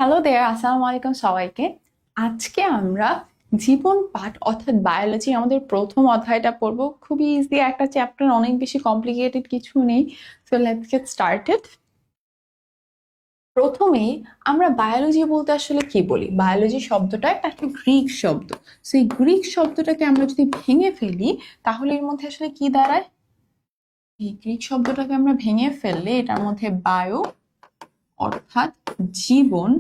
Hello দেয়ার, আসসালামু আলাইকুম সবাইকে। আজকে আমরা জীবন পাঠ অর্থাৎ বায়োলজি আমাদের প্রথম অধ্যায়টা পড়বো। খুবই ইজি একটা চ্যাপ্টার, অনেক বেশি কমপ্লিকেটেড কিছু নেই। So let's get started. প্রথমেই আমরা বায়োলজি বলতে আসলে কি বলি? বায়োলজি শব্দটা একটা গ্রিক শব্দ। সেই গ্রিক শব্দটাকে আমরা যদি ভেঙে ফেলি তাহলে এর মধ্যে আসলে কি দাঁড়ায়? এই গ্রিক শব্দটাকে আমরা ভেঙে ফেললে এটার মধ্যে বায়ো অর্থাৎ জীবন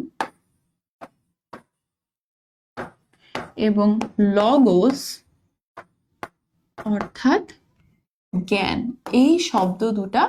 এবং লগোস অর্থাৎ জ্ঞান, এই শব্দ দুটা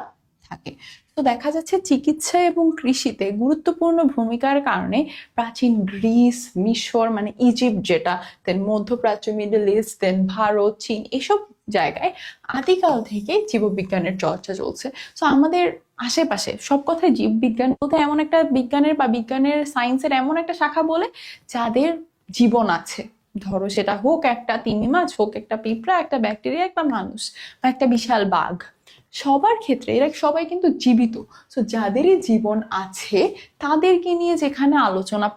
থাকে। তো দেখা যাচ্ছে চিকিৎসা এবং কৃষিতে গুরুত্বপূর্ণ ভূমিকার কারণে প্রাচীন গ্রিস, মিশর মানে ইজিপ্ট, যেটা দেন মধ্যপ্রাচ্য, মিডল ইস্ট, দেন ভারত, চীন, এসব জায়গায় আদিকাল থেকে জীববিজ্ঞানের চর্চা চলছে। তো আমাদের আশেপাশে সব কথায় জীববিজ্ঞান বলতে এমন একটা বিজ্ঞানের বা বিজ্ঞানের সায়েন্সের এমন একটা শাখা বলে যাদের জীবন আছে। ধরো সেটা হোক একটা তিমি মাছ, হোক একটা পিঁপড়া, একটা ব্যাকটেরিয়া, একটা মানুষ বা একটা বিশাল বাঘ, সবার ক্ষেত্রে এরা সবাই কিন্তু জীবিত। তো যাদেরই জীবন আছে তাদেরকে নিয়ে যেখানে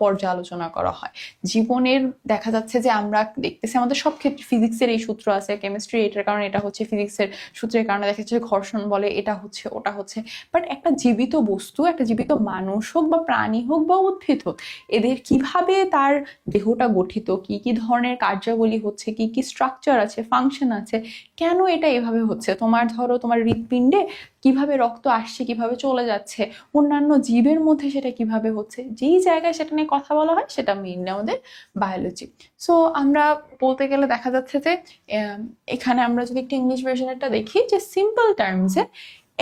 পর্যালোচনা করা হয় জীবনের, দেখা যাচ্ছে যে আমরা দেখতেছি আমাদের সব ক্ষেত্রে ফিজিক্সের এই সূত্র আছে, কেমিস্ট্রি এটার কারণে এটা হচ্ছে, ফিজিক্সের সূত্রের কারণে দেখা যাচ্ছে ঘর্ষণ বলে এটা হচ্ছে ওটা হচ্ছে। বাট একটা জীবিত বস্তু, একটা জীবিত মানুষ হোক বা প্রাণী হোক বা উদ্ভিদ হোক, এদের কিভাবে তার দেহটা গঠিত, কি কি ধরনের কার্যাবলী হচ্ছে, কি কি স্ট্রাকচার আছে, ফাংশন আছে, কেন এটা এভাবে হচ্ছে, তোমার ধরো তোমার হৃৎপিণ্ডে কিভাবে রক্ত আসছে, কিভাবে চলে যাচ্ছে, অন্যান্য জীবের মধ্যে সেটা কিভাবে হচ্ছে, যেই জায়গায় সেটা নিয়ে কথা বলা হয় সেটা মেইনলি আমাদের বায়োলজি। সো আমরা বলতে গেলে দেখা যাচ্ছে যে এখানে আমরা যদি একটা ইংলিশ ভার্সনেরটা দেখি, যে সিম্পল টার্মসে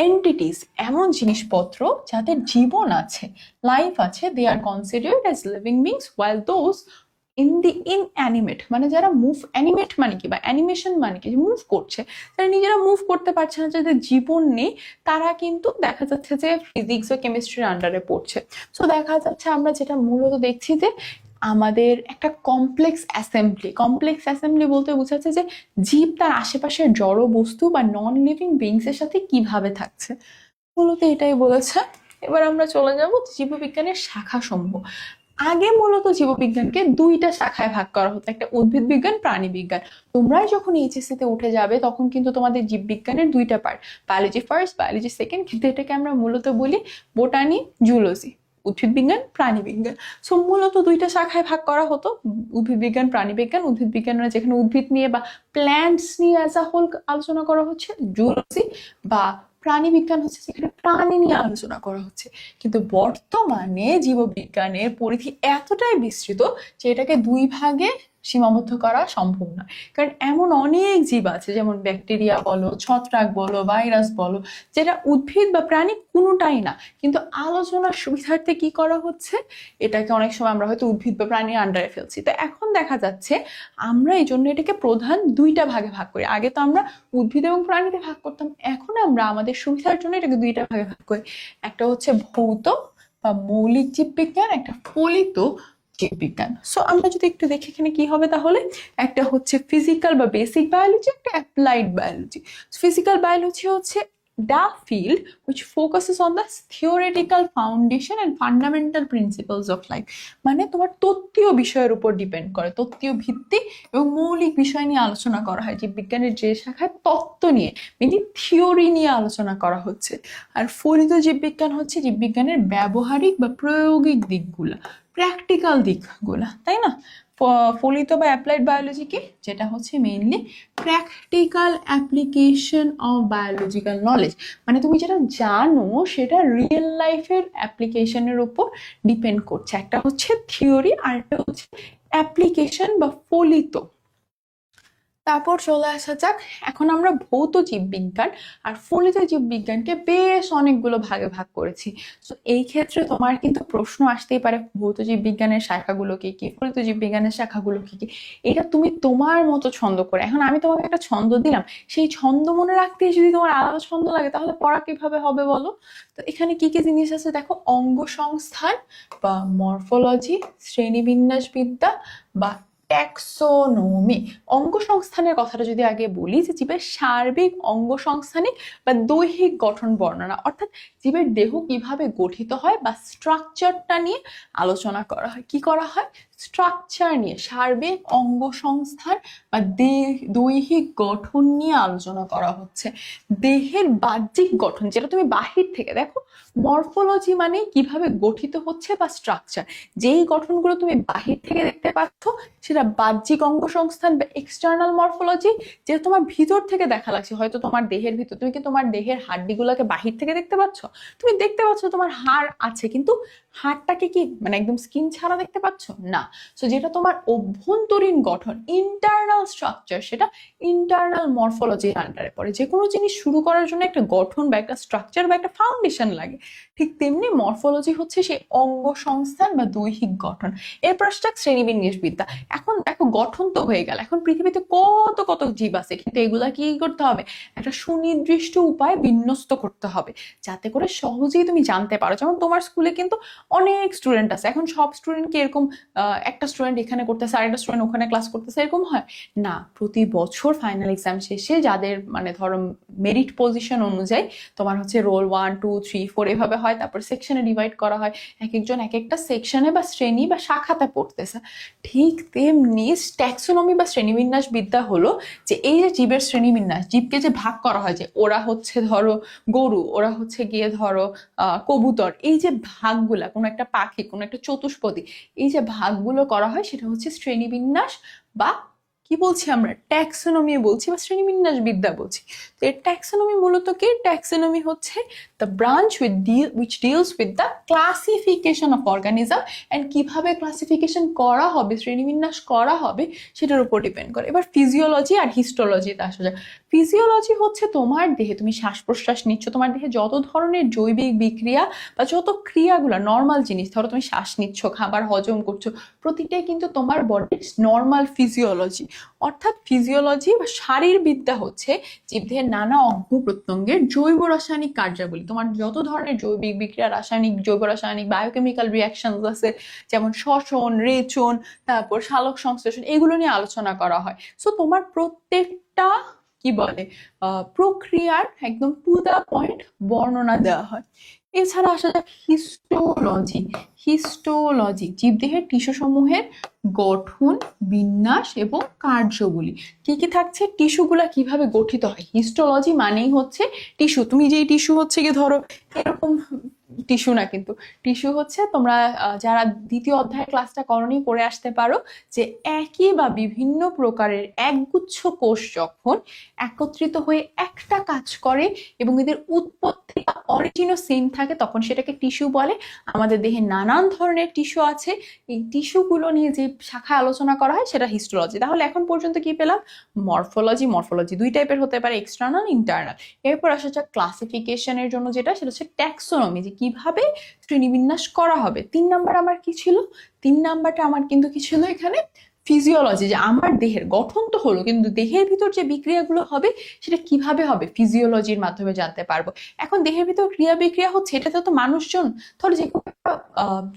এন্টিটিস এমন জিনিসপত্র যাদের জীবন আছে, লাইফ আছে, they are considered as living beings, while those inanimate মানে যারা মুভ, অ্যানিমেট মানে কি বা অ্যানিমেশন মানে কি, মুভ করছে, যারা নিজেরা মুভ করতে পারছে না, যাদের জীবন নেই, তারা কিন্তু দেখা যাচ্ছে যে ফিজিক্স ও কেমিস্ট্রির আন্ডারে পড়ছে। সো দেখা যাচ্ছে আমরা যেটা মূলত দেখছি যে আমাদের একটা কমপ্লেক্স অ্যাসেম্বলি বলতে বোঝাচ্ছে যে জীব তার আশেপাশের জড় বস্তু বা নন লিভিং বিংস এর সাথে কিভাবে থাকছে, মূলত এটাই বলেছে। এবার আমরা চলে যাব জীববিজ্ঞানের শাখা সমূহ। আগে মূলত জীববিজ্ঞানকে দুইটা শাখায় ভাগ করা হতো, একটা উদ্ভিদ বিজ্ঞান, প্রাণী বিজ্ঞান। তোমরা যখন এইচএসসি তে উঠে যাবে তখন কিন্তু তোমাদের জীববিজ্ঞানের দুইটা part, biology first, biology second, কিন্তু এটাকে আমরা মূলত বলি বোটানি, জুলজি, উদ্ভিদ বিজ্ঞান, প্রাণী বিজ্ঞান। সো মূলত দুইটা শাখায় ভাগ করা হতো, উদ্ভিদ বিজ্ঞান, প্রাণী বিজ্ঞান। উদ্ভিদ বিজ্ঞান মানে যেখানে উদ্ভিদ নিয়ে বা প্ল্যান্টস নিয়ে অ্যাজ আ হোল আলোচনা করা হচ্ছে, জুলজি, বা প্রাণী বিজ্ঞান হচ্ছে যেখানে প্রাণী নিয়ে আলোচনা করা হচ্ছে। কিন্তু বর্তমানে জীববিজ্ঞানের পরিধি এতটাই বিস্তৃত যে এটাকে দুই ভাগে সীমাবদ্ধ করা সম্ভব নয়। কারণ এমন অনেক জীব আছে, যেমন ব্যাকটেরিয়া বলো, ছত্রাক বলো, ভাইরাস বলো, যেটা উদ্ভিদ বা প্রাণী কোনোটাই না, কিন্তু আলোচনার সুবিধার্থে কি করা হচ্ছে, এটাকে অনেক সময় আমরা হয়তো উদ্ভিদ বা প্রাণীর আন্ডারে ফেলছি। তো এখন দেখা যাচ্ছে আমরা এই জন্য এটাকে প্রধান দুইটা ভাগে ভাগ করি। আগে তো আমরা উদ্ভিদ এবং প্রাণীতে ভাগ করতাম, এখন আমরা আমাদের সুবিধার জন্য এটাকে দুইটা ভাগে ভাগ করি। একটা হচ্ছে ভৌত বা মৌলিক জীববিজ্ঞান, একটা ফলিত জীববিজ্ঞান। সো আমরা যদি একটু দেখি এখানে কি হবে, তাহলে একটা হচ্ছে ফিজিক্যাল বা বেসিক বায়োলজি, একটা অ্যাপ্লাইড বায়োলজি। ফিজিক্যাল বায়োলজি হচ্ছে the field which focuses on the theoretical foundation and fundamental principles of life, মানে তোমার তত্ত্বীয় বিষয়ের উপর ডিপেন্ড করে, তত্ত্বীয় ভিত্তি এবং মৌলিক বিষয় নিয়ে আলোচনা করা হয় জীববিজ্ঞানের যে শাখায় তত্ত্ব নিয়ে, মেনলি থিওরি নিয়ে আলোচনা করা হচ্ছে। আর ফলিত জীববিজ্ঞান হচ্ছে জীববিজ্ঞানের ব্যবহারিক বা প্রায়োগিক দিকগুলা, প্র্যাকটিক্যাল দিকগুলা, তাই না? ফলিত বা অ্যাপ্লাইড বায়োলজি কি, যেটা হচ্ছে mainly practical application of biological knowledge, মানে তুমি যেটা জানো সেটা রিয়েল লাইফের অ্যাপ্লিকেশনের উপর ডিপেন্ড করছে। একটা হচ্ছে থিওরি আর একটা হচ্ছে অ্যাপ্লিকেশন বা ফলিত। তারপর চলে আসা যাক, এখন আমরা ভৌত জীববিজ্ঞান আর ফলিত জীববিজ্ঞানকে বেশ অনেকগুলো ভাগে ভাগ করেছি। তো এই ক্ষেত্রে তোমার কিন্তু প্রশ্ন আসতেই পারে, ভৌত জীববিজ্ঞানের শাখাগুলো কি কি, ফলিত জীববিজ্ঞানের শাখাগুলো কি কি। এটা তুমি তোমার মতো ছন্দ করে, এখন আমি তোমাকে একটা ছন্দ দিলাম, সেই ছন্দ মনে রাখতে যদি তোমার আলাদা ছন্দ লাগে তাহলে পড়া কিভাবে হবে বলো? তো এখানে কি কি জিনিস আছে দেখো, অঙ্গ সংস্থান বা মরফোলজি, শ্রেণীবিন্যাস বিদ্যা বা ট্যাক্সোনমি। অঙ্গসংস্থানের কথাটা যদি আগে বলি, যে জীবের সার্বিক অঙ্গসংস্থানিক বা দৈহিক গঠন বর্ণনা, অর্থাৎ জীবের দেহ কিভাবে গঠিত হয় বা স্ট্রাকচারটা নিয়ে আলোচনা করা হয়। কি করা হয়? স্ট্রাকচার নিয়ে, সার্বিক অঙ্গসংস্থান বা দৈহিক গঠন নিয়ে আলোচনা করা হচ্ছে। দেহের বাহ্যিক গঠন, যেটা তুমি বাহির থেকে দেখো, মরফোলজি মানে কিভাবে গঠিত হচ্ছে বা স্ট্রাকচার, যেই গঠনগুলো তুমি বাহির থেকে দেখতে পাচ্ছ সেটা বাহ্যিক অঙ্গসংস্থান বা এক্সটার্নাল মরফোলজি। যেটা তোমার ভিতর থেকে দেখা লাগছে, হয়তো তোমার দেহের ভিতর, তুমি কি তোমার দেহের হাড্ডিগুলোকে বাহির থেকে দেখতে পাচ্ছ? তুমি দেখতে পাচ্ছ তোমার হাড় আছে, কিন্তু হাড়টাকে কি মানে একদম স্কিন ছাড়া দেখতে পাচ্ছ না। সো যেটা তোমার অভ্যন্তরীণ গঠন, ইন্টারনাল স্ট্রাকচার, সেটা ইন্টারনাল মরফোলজির আন্ডারে পড়ে। যে কোনো জিনিস শুরু করার জন্য একটা গঠন বা একটা স্ট্রাকচার বা একটা ফাউন্ডেশন লাগে, ঠিক তেমনি মরফোলজি হচ্ছে সেই অঙ্গ সংস্থান বা দৈহিক গঠন। এরপর আসছে শ্রেণীবিন্যাস বিদ্যা। এখন দেখো, গঠন তো হয়ে গেল, এখন পৃথিবীতে কত কত জীব আছে, কিন্তু এগুলা কি করতে হবে? একটা সুনির্দিষ্ট উপায়ে বিন্যস্ত করতে হবে, যাতে করে সহজেই তুমি জানতে পারো। যেমন তোমার স্কুলে কিন্তু অনেক স্টুডেন্ট আছে, এখন সব স্টুডেন্ট কি এরকম একটা স্টুডেন্ট এখানে করতেছে আর একটা স্টুডেন্ট ওখানে ক্লাস করতেছে এরকম হয় না। প্রতি বছর ফাইনাল এক্সাম শেষে যাদের মানে ধরো মেরিট পজিশন অনুযায়ী তোমার হচ্ছে রোল 1 2 3 4 এভাবে হয়, তারপর সেকশনে ডিভাইড করা হয়, এক একজন এক একটা সেকশনে বা শ্রেণী বা শাখাতে পড়তেছে। ঠিক তেমনি ট্যাক্সোনমি বা শ্রেণীবিন্যাস বিদ্যা হলো যে এই যে জীবের শ্রেণীবিন্যাস, জীবকে যে ভাগ করা হয়, যে ওরা হচ্ছে ধরো গরু, ওরা হচ্ছে গিয়ে ধরো কবুতর, এই যে ভাগগুলা, কোনো একটা পাখি, কোনো একটা চতুষ্পদী, এই যে ভাগগুলো করা হয় সেটা হচ্ছে শ্রেণীবিন্যাস বা কি বলছি আমরা, ট্যাক্সোনমি বলছি বা শ্রেণীবিন্যাস বিদ্যা বলছি। তো এর ট্যাক্সোনমি মূলত কি? ট্যাক্সোনমি হচ্ছে the branch which deals with the classification of organism, and কিভাবে ক্লাসিফিকেশন করা হবে, শ্রেণীবিন্যাস করা হবে, সেটার উপর ডিপেন্ড করে। এবার ফিজিওলজি আর হিস্টোলজিতে আসা যায়। ফিজিওলজি হচ্ছে তোমার দেহে, তুমি শ্বাস প্রশ্বাস নিচ্ছ, তোমার দেহে যত ধরনের জৈবিক বিক্রিয়া বা যত ক্রিয়াগুলো নর্মাল জিনিস, ধরো তুমি শ্বাস নিচ্ছ, খাবার হজম করছো, প্রতিটাই কিন্তু তোমার বডির নর্মাল ফিজিওলজি। অর্থাৎ ফিজিওলজি বা শারীরবিদ্যা হচ্ছে জীবদেহের নানা অঙ্গ প্রত্যঙ্গের জৈব রাসায়নিক কার্যাবলী। তোমার যত ধরনের জৈবিক বিক্রিয়া, রাসায়নিক, জৈব রাসায়নিক, বায়োকেমিক্যাল রিয়াকশন আছে, যেমন শ্বসন, রেচন, তারপর সালোক সংশ্লেষণ, এগুলো নিয়ে আলোচনা করা হয়। সো তোমার প্রত্যেকটা কি বলে প্রক্রিয়ার একদম টু দা পয়েন্ট বর্ণনা দেওয়া হয়। এছাড়া আসা যাক হিস্টোলজি। হিস্টোলজি জীবদেহের টিস্যু সমূহের গঠন, বিন্যাস এবং কার্যগুলি। কি কি থাকছে? টিস্যুগুলা কিভাবে গঠিত হয়। হিস্টোলজি মানেই হচ্ছে টিস্যু। তুমি যে টিস্যু হচ্ছে কি ধরো এরকম টিস্যু না, কিন্তু টিস্যু হচ্ছে তোমরা যারা দ্বিতীয় অধ্যায়ের ক্লাসটা করনি পড়ে আসতে পারো, যে একই বা বিভিন্ন প্রকারের একগুচ্ছ কোষ যখন একত্রিত হয়ে একটা কাজ করে এবং এদের উৎপত্তি অরিজিনও সেম থাকে, তখন সেটাকে টিস্যু বলে। আমাদের দেহে নানান ধরনের টিস্যু আছে, এই টিস্যুগুলো নিয়ে যে শাখায় আলোচনা করা হয় সেটা হিস্টোলজি। তাহলে এখন পর্যন্ত কি পেলাম? মরফোলজি। মরফোলজি দুই টাইপের হতে পারে, এক্সটার্নাল, ইন্টারনাল। এরপর আসা যাক ক্লাসিফিকেশনের জন্য যেটা, সেটা হচ্ছে ট্যাক্সোনমি, যে কিভাবে শ্রেণীবিন্যাস করা হবে। 3 নাম্বার আমার কি ছিল? 3 নাম্বারটা আমার কিন্তু কি ছিল এখানে? ফিজিওলজি, যে আমার দেহের গঠন তো হলো, কিন্তু দেহের ভিতর যে বিক্রিয়াগুলো হবে সেটা কিভাবে হবে, ফিজিওলজির মাধ্যমে জানতে পারবো। এখন দেহের ভিতর ক্রিয়া বিক্রিয়া হচ্ছে, এটাতে তো মানুষজন, ধরো যে কোনো একটা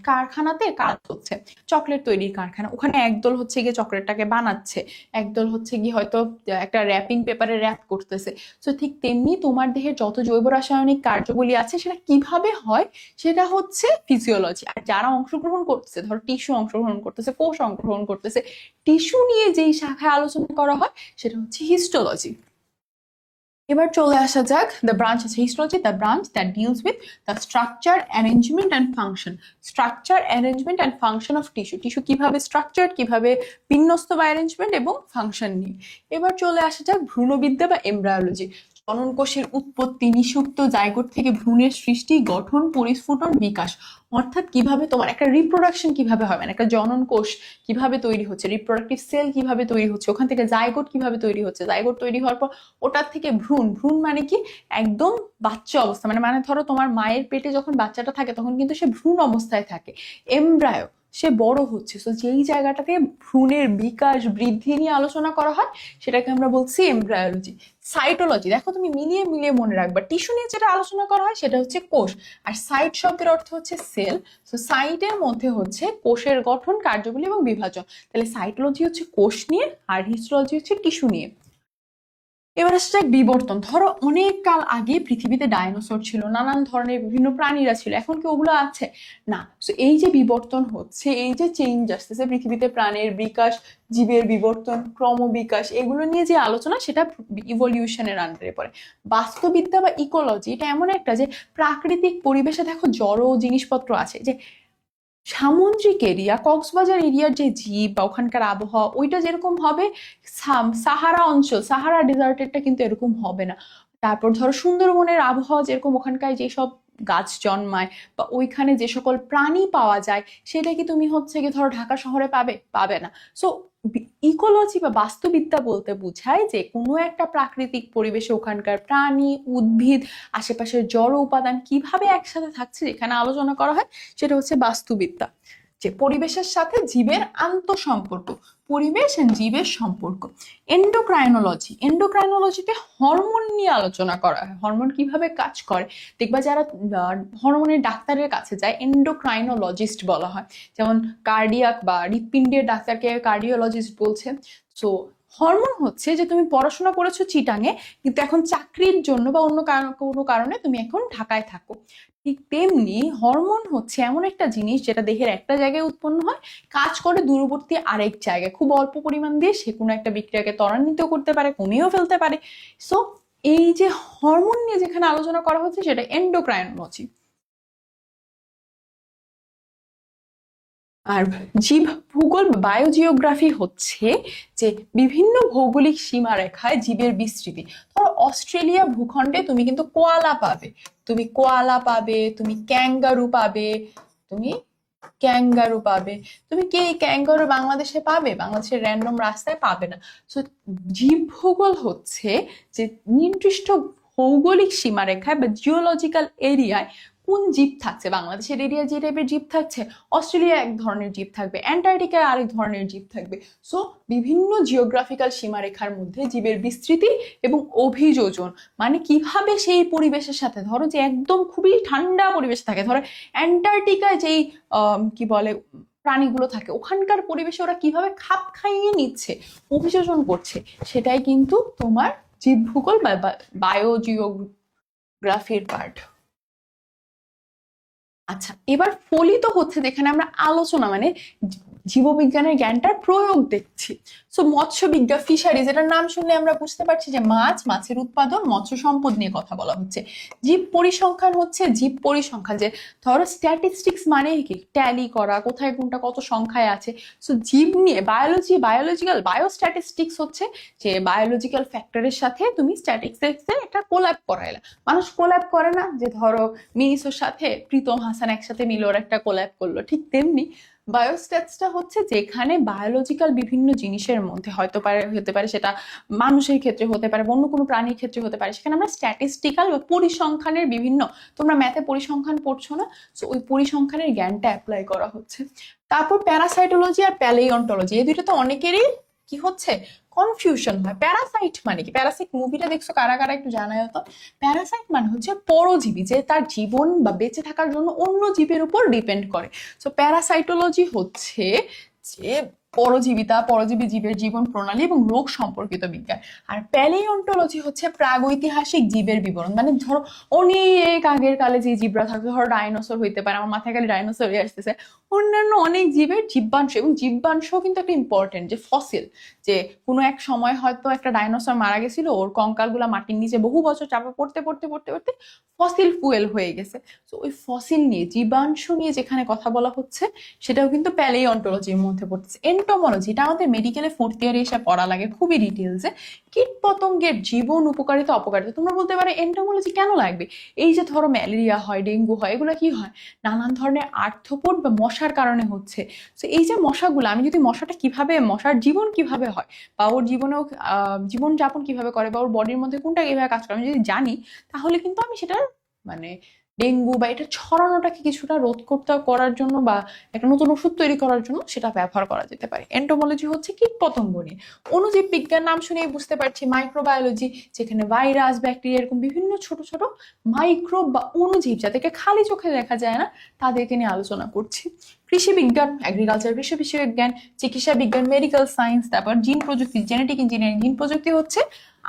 কারখানাতে কাজ হচ্ছে, চকলেট তৈরির কারখানা, ওখানে একদল হচ্ছে গিয়ে চকলেটটাকে বানাচ্ছে, একদল হচ্ছে গিয়ে হয়তো একটা র্যাপিং পেপারে র্যাপ করতেছে। তো ঠিক তেমনি তোমার দেহের যত জৈব রাসায়নিক কার্যগুলি আছে সেটা কিভাবে হয়, সেটা হচ্ছে ফিজিওলজি। আর যারা অংশগ্রহণ করতেছে, ধরো টিস্যু অংশগ্রহণ করতেছে, কোষ অংশগ্রহণ করতেছে, টিস্যু নিয়ে যেই শাখায় আলোচনা করা হয় সেটা হচ্ছে হিস্টোলজি। এবার চলে আসা যাক দ্য ব্রাঞ্চ আছে histology, the branch that deals with the structure, arrangement and function. Structure, arrangement and function of tissue. Tissue কিভাবে স্ট্রাকচার, কিভাবে বিন্যস্ত বা অ্যারেঞ্জমেন্ট এবং ফাংশন নিয়ে। এবার চলে আসা যাক ভ্রূণবিদ্যা বা এমব্রায়োলজি। জনন কোষের উৎপত্তি, নিষুপ্ত জাইগোট থেকে ভ্রূণের সৃষ্টি, গঠন, পরিস্ফুটন, বিকাশ। অর্থাৎ কিভাবে তোমার একটা রিপ্রোডাকশন কিভাবে হয়, মানে একটা জনন কোষ কিভাবে তৈরি হচ্ছে, রিপ্রোডাক্টিভ সেল কিভাবে তৈরি হচ্ছে, ওখান থেকে জাইগোট কিভাবে তৈরি হচ্ছে, জাইগোট তৈরি হওয়ার পর ওটার থেকে ভ্রূণ। ভ্রূণ মানে কি? একদম বাচ্চা অবস্থা, মানে ধরো তোমার মায়ের পেটে যখন বাচ্চাটা থাকে তখন কিন্তু সে ভ্রূণ অবস্থায় থাকে। এমব্রায়ো, সে বড় হচ্ছে। তো যেই জায়গাটাতে ভ্রূণের বিকাশ বৃদ্ধি নিয়ে আলোচনা করা হয় সেটাকে আমরা বলছি এমব্রায়োলজি। সাইটোলজি, দেখো তুমি মিলিয়ে মিলিয়ে মনে রাখবা, টিস্যু নিয়ে যেটা আলোচনা করা হয় সেটা হচ্ছে কোষ, আর সাইট শব্দের অর্থ হচ্ছে সেল। তো সাইটের মধ্যে হচ্ছে কোষের গঠন, কার্যাবলী এবং বিভাজন। তাহলে সাইটোলজি হচ্ছে কোষ নিয়ে, আর হিস্টোলজি হচ্ছে টিস্যু নিয়ে। এবার আসছে বিবর্তন। ধরো অনেক কাল আগে পৃথিবীতে ডাইনোসর ছিল, নানান ধরনের বিভিন্ন প্রাণীরা ছিল, এখন কি ওগুলো আছে? না। তো এই যে বিবর্তন হচ্ছে, এই যে চেঞ্জ আসতেছে পৃথিবীতে, প্রাণের বিকাশ, জীবের বিবর্তন, ক্রমবিকাশ, এগুলো নিয়ে যে আলোচনা সেটা ইভলিউশনের আন্ডারে পড়ে। বাস্তুবিদ্যা বা ইকোলজি এটা এমন একটা যে প্রাকৃতিক পরিবেশে দেখো জড় জিনিসপত্র আছে, যে সামুদ্রিক এরিয়া, কক্সবাজার এরিয়ার যে জীব বা ওখানকার আবহাওয়া ওইটা যেরকম হবে, সাহারা অঞ্চল, সাহারা ডেজার্টেরটা কিন্তু এরকম হবে না। তারপর ধরো সুন্দরবনের আবহাওয়া যেরকম, ওখানকার যেসব গাছ জন্মায় বা ওইখানে যে সকল প্রাণী পাওয়া যায়, সেটা কি তুমি হচ্ছে কি ধরো ঢাকা শহরে পাবে না। সো ইকোলজি বা বাস্তুবিদ্যা বলতে বোঝায় যে কোনো একটা প্রাকৃতিক পরিবেশে ওখানকার প্রাণী, উদ্ভিদ, আশেপাশের জড় উপাদান কিভাবে একসাথে থাকছে, যেখানে আলোচনা করা হয় সেটা হচ্ছে বাস্তুবিদ্যা। যে পরিবেশের সাথে জীবের আন্তঃসম্পর্ক, পরিবেশ এন্ড জীবের সম্পর্ক। এন্ডোক্রাইনোলজিতে হরমোন নিয়ে আলোচনা করা হয়, হরমোন কিভাবে কাজ করে। দেখবা যারা হরমোনের ডাক্তারের কাছে যায় এন্ডোক্রাইনোলজিস্ট বলা হয়, যেমন কার্ডিয়াক বা হৃৎপিণ্ডের ডাক্তারকে কার্ডিওলজিস্ট বলছে। সো হরমোন হচ্ছে যে তুমি পড়াশোনা করেছো চিটাঙে, কিন্তু এখন চাকরির জন্য বা অন্য কোনো কারণে তুমি এখন ঢাকায় থাকো। ঠিক তেমনি হরমোন হচ্ছে এমন একটা জিনিস যেটা দেহের একটা জায়গায় উৎপন্ন হয়, কাজ করে দূরবর্তী আরেক জায়গায় খুব অল্প পরিমাণ দিয়ে সে কোনো একটা বিক্রিয়াকে ত্বরান্বিত করতে পারে, কমিয়েও ফেলতে পারে। সো এই যে হরমোন নিয়ে যেখানে আলোচনা করা হচ্ছে সেটা এন্ডোক্রাইনোলজি। আর জীব ভূগোল, বায়োজিওগ্রাফি হচ্ছে যে বিভিন্ন ভৌগোলিক সীমারেখায় জীবের বিস্তৃতি। ধরো অস্ট্রেলিয়া ভূখণ্ডে তুমি কিন্তু কোয়ালা পাবে, তুমি ক্যাঙ্গারু পাবে, তুমি ক্যাঙ্গারু পাবে। তুমি কি এই ক্যাঙ্গারু বাংলাদেশে পাবে? বাংলাদেশের র্যান্ডম রাস্তায় পাবে না। তো জীব ভূগোল হচ্ছে যে নির্দিষ্ট ভৌগোলিক সীমারেখায় বা জিওলজিক্যাল এরিয়ায় কোন জীব থাকছে। বাংলাদেশের এরিয়া যে টাইপের জীব থাকছে, অস্ট্রেলিয়া এক ধরনের জীব থাকবে, অ্যান্টার্কটিকায় আরেক ধরনের জীব থাকবে। সো বিভিন্ন জিওগ্রাফিক্যাল সীমারেখার মধ্যে জীবের বিস্তৃতি এবং অভিযোজন, মানে কিভাবে সেই পরিবেশের সাথে, ধরো যে একদম খুবই ঠান্ডা পরিবেশ থাকে, ধরো অ্যান্টার্কটিকায় যেই কি বলে প্রাণীগুলো থাকে, ওখানকার পরিবেশে ওরা কিভাবে খাপ খাইয়ে নিচ্ছে, অভিযোজন করছে, সেটাই কিন্তু তোমার জীব ভূগোল বা বায়োজিওগ্রাফির পার্ট। আচ্ছা, এবার ফলিত হচ্ছে যেখানে আমরা আলোচনা মানে জীববিজ্ঞানের জ্ঞানটার প্রয়োগ দেখছি। সো মৎস্য বিজ্ঞান, ফিশারিজ, এটার নাম শুনলে আমরা বুঝতে পারছি যে মাছ, মাছের উৎপাদন, মৎস্য সম্পদ নিয়ে কথা বলা হচ্ছে। জীব পরিসংখ্যান হচ্ছে জীব পরিসংখ্যান, যে ধরো স্ট্যাটিস্টিক্স মানে কি, ট্যালি করা, কোথায় কোনটা কত সংখ্যায় আছে। সো জীব নিয়ে বায়োলজিক্যাল বায়োস্ট্যাটিস্টিক্স হচ্ছে যে বায়োলজিক্যাল ফ্যাক্টরের সাথে তুমি স্ট্যাটিস্টিক্সের একটা কোল্যাব করাইলা। মানুষ কোল্যাব করে না, যে ধরো মিনিসোর সাথে প্রীতম হাসান একসাথে মিলে ওরা একটা কোল্যাব করলো, ঠিক তেমনি বায়োস্ট্যাটসটা হচ্ছে যেখানে বায়োলজিক্যাল বিভিন্ন জিনিসের মধ্যে হতে পারে সেটা মানুষের ক্ষেত্রে হতে পারে, অন্য কোনো প্রাণীর ক্ষেত্রে হতে পারে, সেখানে আমরা স্ট্যাটিস্টিক্যাল বা পরিসংখ্যানের বিভিন্ন, তোমরা ম্যাথে পরিসংখ্যান পড়ছো না, সো ওই পরিসংখ্যানের জ্ঞানটা অ্যাপ্লাই করা হচ্ছে। তারপর প্যারাসাইটোলজি আর প্যালিওন্টোলজি, এই দুইটা তো অনেকেরই কি হচ্ছে কনফিউশন হয়। প্যারাসাইট মানে কি? প্যারাসাইট মুভিটা দেখছো কারা কারা একটু জানায় তো। প্যারাসাইট মানে হচ্ছে পরজীবী, যে তার জীবন বা বেঁচে থাকার জন্য অন্য জীবের উপর ডিপেন্ড করে। সো প্যারাসাইটোলজি হচ্ছে যে পরজীবী জীবের জীবন প্রণালী এবং রোগ সম্পর্কিত বিজ্ঞান। আর প্যালিওন্টোলজি হচ্ছে প্রাগৈতিহাসিক জীবের বিবরণ, মানে ধরো অনেক আগের কালে যে জীবরা থাকতো, ধরো ডাইনোসর হইতে পারে, আমার মাথায় খালি ডাইনোসরই আসতেছে, অন্যান্য অনেক জীবের জীবাংশ, এবং জীবাংশ কিন্তু একটা ইম্পর্টেন্ট, যে ফসিল, যে কোনো এক সময় হয়তো একটা ডাইনোসর মারা গেছিল, ওর কঙ্কালগুলা মাটির নিচে বহু বছর চাপা পড়তে পড়তে পড়তে পড়তে ফসিল ফুয়েল হয়ে গেছে। তো ওই ফসিল নিয়ে, জীবাংশ নিয়ে যেখানে কথা বলা হচ্ছে সেটাও কিন্তু প্যালিওন্টোলজির মধ্যে পড়তেছে। এন্টোমোলজি, এটা আমাদের মেডিকেলে 4th ইয়ারে এসে পড়া লাগে খুবই ডিটেলসে, কীট পতঙ্গের জীবন উপকারিতা অপকারিতা। তোমরা বলতে পারো এন্টোমোলজি কেন লাগবে? এই যে ধরো ম্যালেরিয়া হয়, ডেঙ্গু হয়, এগুলো কি হয়? নানান ধরনের আর্থ্রোপড বা মশার কারণে হচ্ছে। তো এই যে মশাগুলো, আমি যদি মশার জীবন কিভাবে হয়, বা ওর জীবন যাপন কিভাবে করে, বা ওর বডির মধ্যে কোনটা কিভাবে কাজ করে আমি যদি জানি, তাহলে কিন্তু আমি সেটার মানে ডেঙ্গু বা এটা ছড়ানোটাকে কিছুটা রোধ করার জন্য বা একটা নতুন ওষুধ তৈরি করার জন্য সেটা ব্যবহার করা যেতে পারে। এন্টোমোলজি হচ্ছে কীট পতঙ্গ নিয়ে। অণুজীব বিজ্ঞান নাম শুনেই বুঝতে পারছি, মাইক্রোবায়োলজি যেখানে ভাইরাস ব্যাকটেরিয়া এরকম বিভিন্ন ছোট ছোট মাইক্রোব বা অণুজীব যাদেরকে খালি চোখে দেখা যায় না তাদেরকে নিয়ে আলোচনা করছি। কৃষি বিজ্ঞান, এগ্রিকালচার, কৃষি বিজ্ঞান, চিকিৎসা বিজ্ঞান, মেডিকেল সায়েন্স, তারপর জিন প্রযুক্তি, জেনেটিক ইঞ্জিনিয়ারিং। জিন প্রযুক্তি হচ্ছে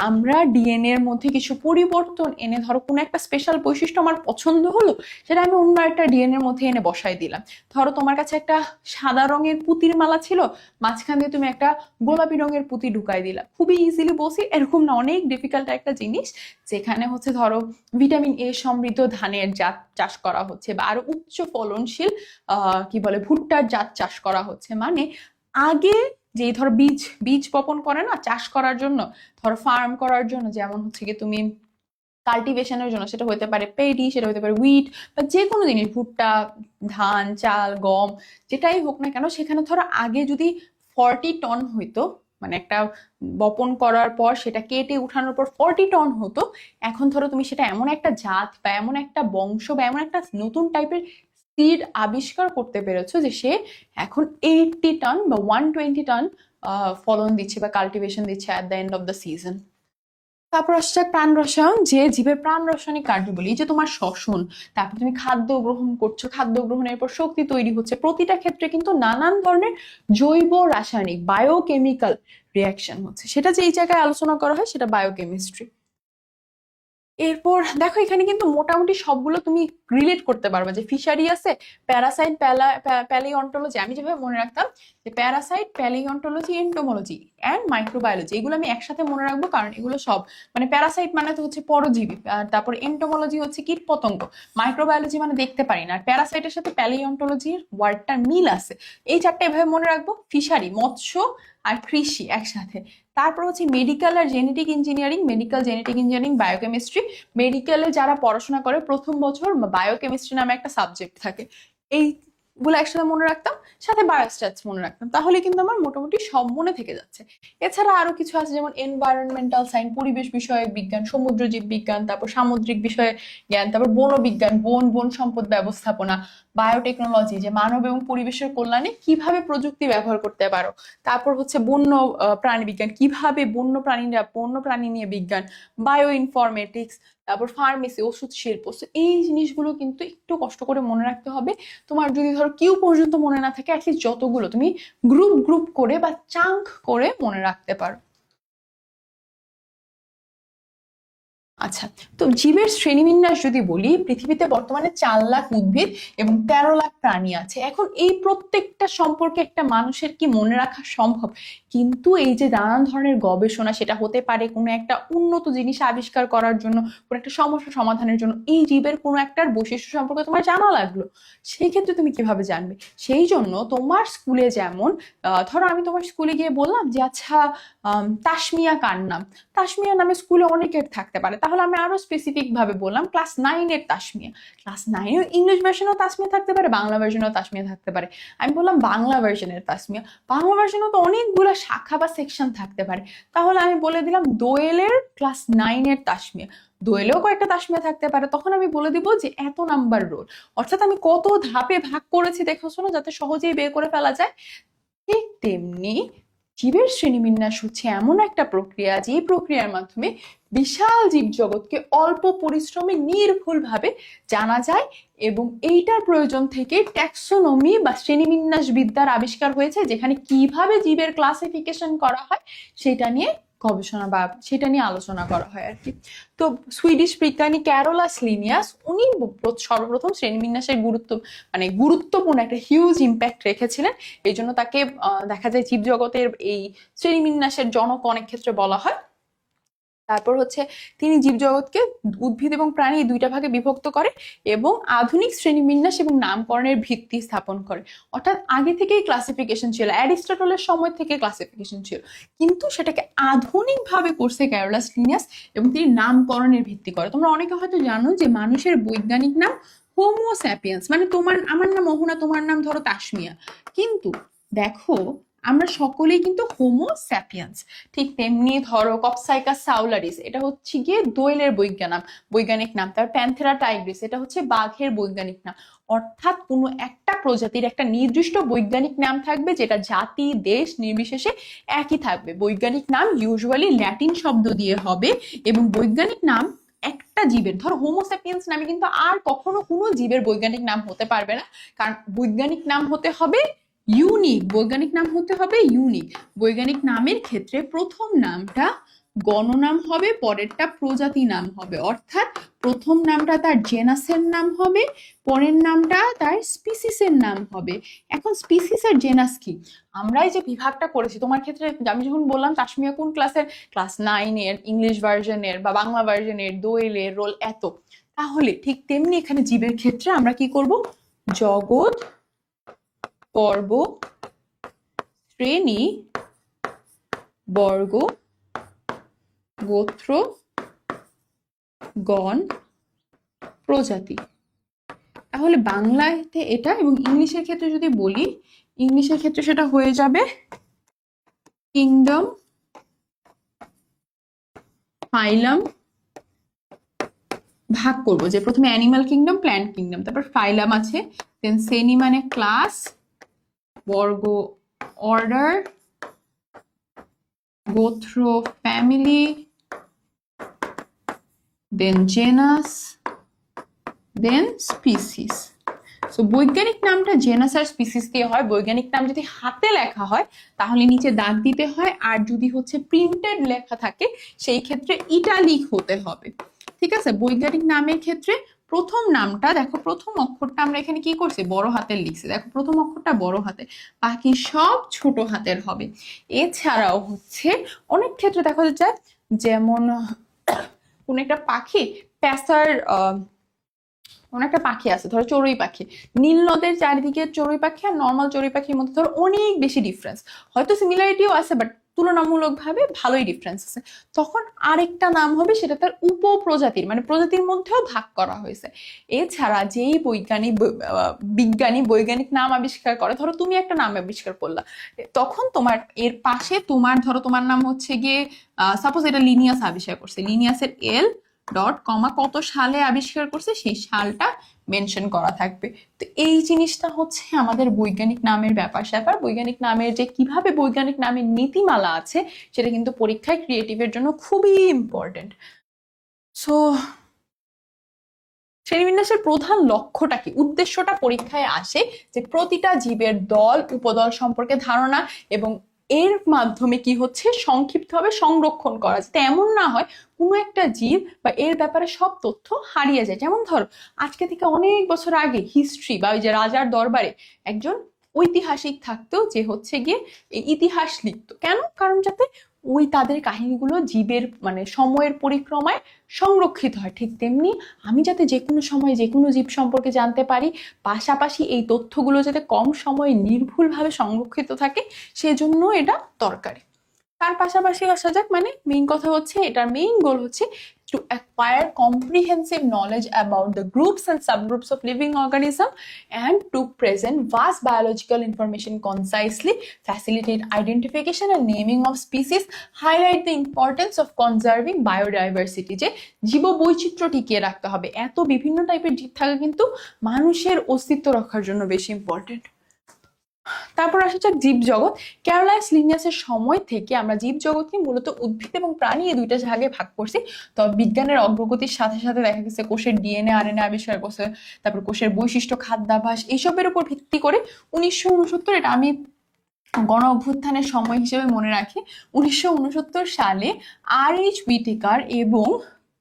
আমরা ডিএনএ এর মধ্যে কিছু পরিবর্তন এনে, ধরো কোনো একটা স্পেশাল বৈশিষ্ট্য আমার পছন্দ হলো, সেটা আমি অন্য একটা ডিএনএ এর মধ্যে এনে বসাই দিলাম। ধরো তোমার কাছে একটা সাদা রঙের পুঁতির মালা ছিল, মাঝখান দিয়ে তুমি একটা গোলাপি রঙের পুঁতি ঢুকাই দিলা। খুবই ইজিলি বসি, এরকম না, অনেক ডিফিকাল্ট একটা জিনিস। যেখানে হচ্ছে ধরো ভিটামিন এ সমৃদ্ধ ধানের জাত চাষ করা হচ্ছে বা আরো উচ্চ ফলনশীল কি বলে ভুট্টার জাত চাষ করা হচ্ছে। মানে আগে যে ধরো বীজ বীজ বপন করে না চাষ করার জন্য, ধরো ফার্ম করার জন্য, যেমন হচ্ছে কি তুমি কাল্টিভেশনের জন্য, সেটা হতে পারে পেডি, সেটা হতে পারে উইট বা যে কোনো জিনিস, ভুট্টা, ধান, চাল, গম, যেটাই হোক না কেন, সেখানে ধরো আগে যদি 40 টন হইতো, মানে একটা বপন করার পর সেটা কেটে উঠানোর পর 40 টন হতো, এখন ধরো তুমি সেটা এমন একটা জাত বা এমন একটা বংশ বা এমন একটা নতুন টাইপের সিড আবিষ্কার করতে পেরেছো যে সে এখন 80 টন বা 120 টন ফলন দিচ্ছে বা কাল্টিভেশন দিচ্ছে at the end of the season. তারপর আসছে প্রাণ রসায়ন, যে জীবের প্রাণ রাসায়নিক কার্যাবলী, এই যে তোমার শ্বসন, তারপর তুমি খাদ্য গ্রহণ করছো, খাদ্য গ্রহণের পর শক্তি তৈরি হচ্ছে, প্রতিটা ক্ষেত্রে কিন্তু নানান ধরনের জৈব রাসায়নিক বায়োকেমিক্যাল রিয়াকশন হচ্ছে। সেটা যে এই জায়গায় আলোচনা করা হয় সেটা বায়োকেমিস্ট্রি। এরপর দেখো এখানে কিন্তু মোটামুটি সবগুলো তুমি রিলেট করতে পারবে, যে ফিশারি আছে, প্যারাসাইট, প্যালিওন্টোলজি, আমি যেভাবে মনে রাখতাম যে Parasite, palaeontology, entomology and microbiology, এগুলো আমি একসাথে মনে রাখবো, কারণ এগুলো সব মানে প্যারাসাইট মানে তো হচ্ছে পরজীবী, তারপর এন্টোমোলজি হচ্ছে কীট পতঙ্গ, মাইক্রোবায়োলজি মানে দেখতে পারি না, আর প্যারাসাইটের সাথে প্যালিওন্টোলজির ওয়ার্ডটার মিল আছে। এই চারটা এভাবে মনে রাখবো, ফিশারি, মৎস্য আর কৃষি একসাথে। তারপর হচ্ছে মেডিকেল আর genetic engineering, medical, genetic engineering, biochemistry. মেডিকেলে যারা পড়াশোনা করে প্রথম বছর বায়োকেমিস্ট্রি নামে একটা সাবজেক্ট থাকে, এইগুলো একসাথে মনে রাখতাম, সাথে বায়োস্ট্যাটস মনে রাখতাম, তাহলে কিন্তু আমার মোটামুটি সব মনে থেকে যাচ্ছে। এছাড়া আরো কিছু আছে যেমন এনভায়রনমেন্টাল সায়েন্স, পরিবেশ বিষয়ক বিজ্ঞান, সমুদ্র জীব বিজ্ঞান, তারপর সামুদ্রিক বিষয়ে জ্ঞান, তারপর বন বিজ্ঞান, বন সম্পদ ব্যবস্থাপনা, বায়োটেকনোলজি, যে মানব এবং পরিবেশের কল্যাণে কিভাবে প্রযুক্তি ব্যবহার করতে পারো, তারপর হচ্ছে বন্য প্রাণী বিজ্ঞান, কিভাবে বন্য প্রাণী নিয়ে বিজ্ঞান, বায়ো ইনফরমেটিক্স, তারপর ফার্মেসি, ওষুধ শিল্প। এই জিনিসগুলো কিন্তু একটু কষ্ট করে মনে রাখতে হবে। তোমার যদি ধরো কিউ পর্যন্ত মনে না থাকে, অ্যাটলিস্ট যতগুলো তুমি গ্রুপ গ্রুপ করে বা চাঙ্ক করে মনে রাখতে পারো। আচ্ছা, তো জীবের শ্রেণীবিন্যাস যদি বলি, পৃথিবীতে বর্তমানে 4 লাখ উদ্ভিদ এবং 13 লাখ প্রাণী আছে। এখন এই প্রত্যেকটা সম্পর্কে একটা মানুষের কি মনে রাখা সম্ভব? কিন্তু এই যে নানান ধরনের গবেষণা, সেটা হতে পারে কোনো একটা উন্নত জিনিস আবিষ্কার করার জন্য, কোনো একটা সমস্যা সমাধানের জন্য, এই জীবের কোনো একটার বৈশিষ্ট্য সম্পর্কে তোমার জানা লাগলো, সেই ক্ষেত্রে তুমি কিভাবে জানবে? সেই জন্য তোমার স্কুলে যেমন ধরো আমি তোমার স্কুলে গিয়ে বললাম যে আচ্ছা তাসমিয়া কার নাম, তাসমিয়া নামে স্কুলে অনেকের থাকতে পারে, তাহলে আমি আরো স্পেসিফিক ভাবে বললাম ক্লাস 9 এর তাসমিয়া। ক্লাস 9 এর ইংলিশ ভার্সনেও তাসমিয়া থাকতে পারে, বাংলা ভার্সনেও তাসমিয়া থাকতে পারে। আমি বললাম বাংলা ভার্সনের তাসমিয়া, বাংলা ভার্সনেও তো অনেকগুলো শাখা বা সেকশন থাকতে পারে, তাহলে আমি বলে দিলাম দোয়েলের ক্লাস 9 এর তাসমিয়া। দোয়েলেও কয়েকটা তাসমিয়া থাকতে পারে, তখন আমি বলে দিব যে এত নাম্বার রোল, অর্থাৎ আমি কত ধাপে ভাগ করেছি দেখো, শোনো, যাতে সহজেই বের করে ফেলা যায়। ঠিক তেমনি জীবের শ্রেণীবিন্যাস হচ্ছে এমন একটা প্রক্রিয়া, যে প্রক্রিয়ার মাধ্যমে বিশাল জীবজগৎকে অল্প পরিশ্রমে নির্ভুলভাবে জানা যায়, এবং এইটার প্রয়োজন থেকে ট্যাক্সোনমি বা শ্রেণীবিন্যাস বিদ্যার আবিষ্কার হয়েছে, যেখানে কিভাবে জীবের ক্লাসিফিকেশন করা হয় সেটা নিয়ে গবেষণা বা সেটা নিয়ে আলোচনা করা হয় আর কি। তো সুইডিশ বিজ্ঞানী ক্যারোলাস লিনিয়াস, উনি সর্বপ্রথম শ্রেণীবিন্যাসের গুরুত্বপূর্ণ একটা হিউজ ইম্প্যাক্ট রেখেছিলেন। এই জন্য তাকে দেখা যায় জীবজগতের এই শ্রেণীবিন্যাসের জনক অনেক ক্ষেত্রে বলা হয়। তারপর হচ্ছে তিনি জীবজগৎকে উদ্ভিদ এবং প্রাণী দুইটা ভাগে বিভক্ত করে এবং আধুনিক শ্রেণীবিন্যাস এবং নামকরণের ভিত্তি স্থাপন করে। অর্থাৎ আগে থেকেই ক্লাসিফিকেশন ছিল, অ্যারিস্টটলের সময় থেকে ক্লাসিফিকেশন ছিল, কিন্তু সেটাকে আধুনিক ভাবে করছে ক্যারোলাস লিনিয়াস, এবং তিনি নামকরণের ভিত্তি করে। তোমরা অনেকে হয়তো জানো যে মানুষের বৈজ্ঞানিক নাম হোমো স্যাপিয়েন্স, মানে আমার নাম মোহনা, তোমার নাম ধরো তাসমিয়া, কিন্তু দেখো আমরা সকলেই কিন্তু হোমো স্যাপিয়েন্স। ঠিক তেমনি ধরো কপসাইকাস সাউলারিস, এটা হচ্ছে গিয়ে দোয়েলের বৈজ্ঞানিক নাম। তার প্যান্থেরা টাইগ্রিস, এটা হচ্ছে বাঘের বৈজ্ঞানিক নাম। অর্থাৎ কোনো একটা প্রজাতির একটা নির্দিষ্ট বৈজ্ঞানিক নাম থাকবে, যেটা জাতি দেশ নির্বিশেষে একই থাকবে। বৈজ্ঞানিক নাম ইউজুয়ালি ল্যাটিন শব্দ দিয়ে হবে, এবং বৈজ্ঞানিক নাম একটা জীবের, ধরো হোমোস্যাপিয়েন্স নামে কিন্তু আর কখনো কোনো জীবের বৈজ্ঞানিক নাম হতে পারবে না, কারণ বৈজ্ঞানিক নাম হতে হবে ইউনিক। বৈজ্ঞানিক নাম হতে হবে ইউনিক। বৈজ্ঞানিক নামের ক্ষেত্রে প্রথম নামটা গণনাম হবে, পরেরটা প্রজাতি নাম হবে। অর্থাৎ প্রথম নামটা তার জেনাসের নাম হবে, পরের নামটা তার স্পিসিসের নাম হবে। এখন স্পিসিস আর জেনাস কি, আমরা এই যে বিভাগটা করেছি, তোমার ক্ষেত্রে আমি যখন বললাম তাসমিয়া কোন ক্লাসের, ক্লাস 9-এর ইংলিশ ভার্সনের বা বাংলা ভার্সনের, দোয়েলের রোল এত, তাহলে ঠিক তেমনি এখানে জীবের ক্ষেত্রে আমরা কি করব, জগৎ, পর্ব, শ্রেণী, বর্গ, গোত্র, গণ, প্রজাতি। তাহলে বাংলাতে এটা, এবং ইংলিশের ক্ষেত্রে যদি বলি, ইংলিশের ক্ষেত্রে সেটা হয়ে যাবে কিংডম, ফাইলাম, ভাগ করবো যে প্রথমে অ্যানিমাল কিংডম, প্ল্যান্ট কিংডম, তারপর ফাইলাম আছে, দেন শ্রেণী মানে ক্লাস, বর্গ অর্ডার, গোত্র ফ্যামিলি, দেন জেনাস, দেন স্পিসিস। সো বৈজ্ঞানিক নামটা জেনাস আর স্পিসিস দিয়ে হয়। বৈজ্ঞানিক নাম যদি হাতে লেখা হয় তাহলে নিচে দাগ দিতে হয়, আর যদি হচ্ছে প্রিন্টেড লেখা থাকে সেই ক্ষেত্রে ইটালিক হতে হবে। ঠিক আছে, বৈজ্ঞানিক নামের ক্ষেত্রে প্রথম নামটা দেখো, প্রথম অক্ষরটা আমরা এখানে কি করছি, বড় হাতের লিখছি, দেখো প্রথম অক্ষরটা বড় হাতে, বাকি সব ছোট হাতের হবে। এছাড়াও হচ্ছে অনেক ক্ষেত্রে দেখা যায়, যেমন কোন একটা পাখি, প্যাসার কোন একটা পাখি আছে, ধরো চড়ুই পাখি, নীল নদের চারিদিকে চড়ুই পাখি আর নর্মাল চড়ুই পাখির মধ্যে ধরো অনেক বেশি ডিফারেন্স, হয়তো সিমিলারিটিও আছে বাট তুলনামূলকভাবে ভালোই ডিফারেন্স আছে, তখন আরেকটা নাম হবে, সেটা তার উপপ্রজাতির, মানে প্রজাতির মধ্যেও ভাগ করা হয়েছে। এছাড়া যেই বিজ্ঞানী বৈজ্ঞানিক নাম আবিষ্কার করে, ধরো তুমি একটা নাম আবিষ্কার করলা, তখন তোমার এর পাশে ধরো তোমার নাম হচ্ছে গিয়ে সাপোজ এটা লিনিয়াস আবিষ্কার করছে, লিনিয়াসের এল ডট কমা কত সালে আবিষ্কার করছে সেই সালটা মেনশন করা থাকবে। তো এই জিনিসটা হচ্ছে আমাদের বৈজ্ঞানিক নামের ব্যাপার। বৈজ্ঞানিক নামের যে কিভাবে বৈজ্ঞানিক নামের নীতিমালা আছে, সেটা কিন্তু পরীক্ষায় ক্রিয়েটিভের জন্য খুবই ইম্পর্টেন্ট। সো শ্রেণীবিন্যাসের প্রধান লক্ষ্যটা কি, উদ্দেশ্যটা পরীক্ষায় আসে যে প্রতিটা জীবের দল উপদল সম্পর্কে ধারণা, এবং এর মাধ্যমে কি হচ্ছে সংক্ষিপ্তভাবে সংরক্ষণ করা, যাতে এমন না হয় কোনো একটা জীব বা এর ব্যাপারে সব তথ্য হারিয়ে যায়। যেমন ধরো আজকে থেকে অনেক বছর আগে হিস্ট্রি বা ওই যে রাজার দরবারে একজন ঐতিহাসিক থাকতো, যে হচ্ছে গিয়ে ইতিহাস লিখতো, কেন, কারণ যাতে ওই তাদের কাহিনীগুলো জীবের মানে সময়ের পরিক্রমায় সংরক্ষিত হয়। ঠিক তেমনি আমি যাতে যে কোনো সময় যে কোনো জীব সম্পর্কে জানতে পারি, পাশাপাশি এই তথ্যগুলো যাতে কম সময়ে নির্ভুলভাবে সংরক্ষিত থাকে, সেজন্য এটা দরকারি। তার পাশাপাশি আসা যাক, মানে মেইন কথা হচ্ছে, এটার মেইন গোল হচ্ছে to acquire comprehensive knowledge about the groups and subgroups of living organism and to present vast biological information concisely, facilitate identification and naming of species, highlight the importance of conserving biodiversity, যে জীববৈচিত্র্য টিকিয়ে রাখতে হবে। এত বিভিন্ন টাইপের জীব থাকা কিন্তু মানুষের অস্তিত্ব রক্ষার জন্য বেশি ইম্পর্টেন্ট। তারপর আসা যাক জীবজগৎ। ক্যারোলাস লিনিয়াসের সময় থেকে আমরা জীবজগৎকে মূলত উদ্ভিদ এবং প্রাণী এই দুইটা ভাগে ভাগ করছি। তবে বিজ্ঞানের অগ্রগতির সাথে সাথে দেখা গেছে কোষের ডিএনএ আরএনএ আবিষ্কার করছে, তারপর কোষের বৈশিষ্ট্য, খাদ্যাভ্যাস, এইসবের উপর ভিত্তি করে 1969, এটা আমি গণ অভ্যুত্থানের সময় হিসেবে মনে রাখি, 1969 সালে আর.এইচ. হুইটেকার, এবং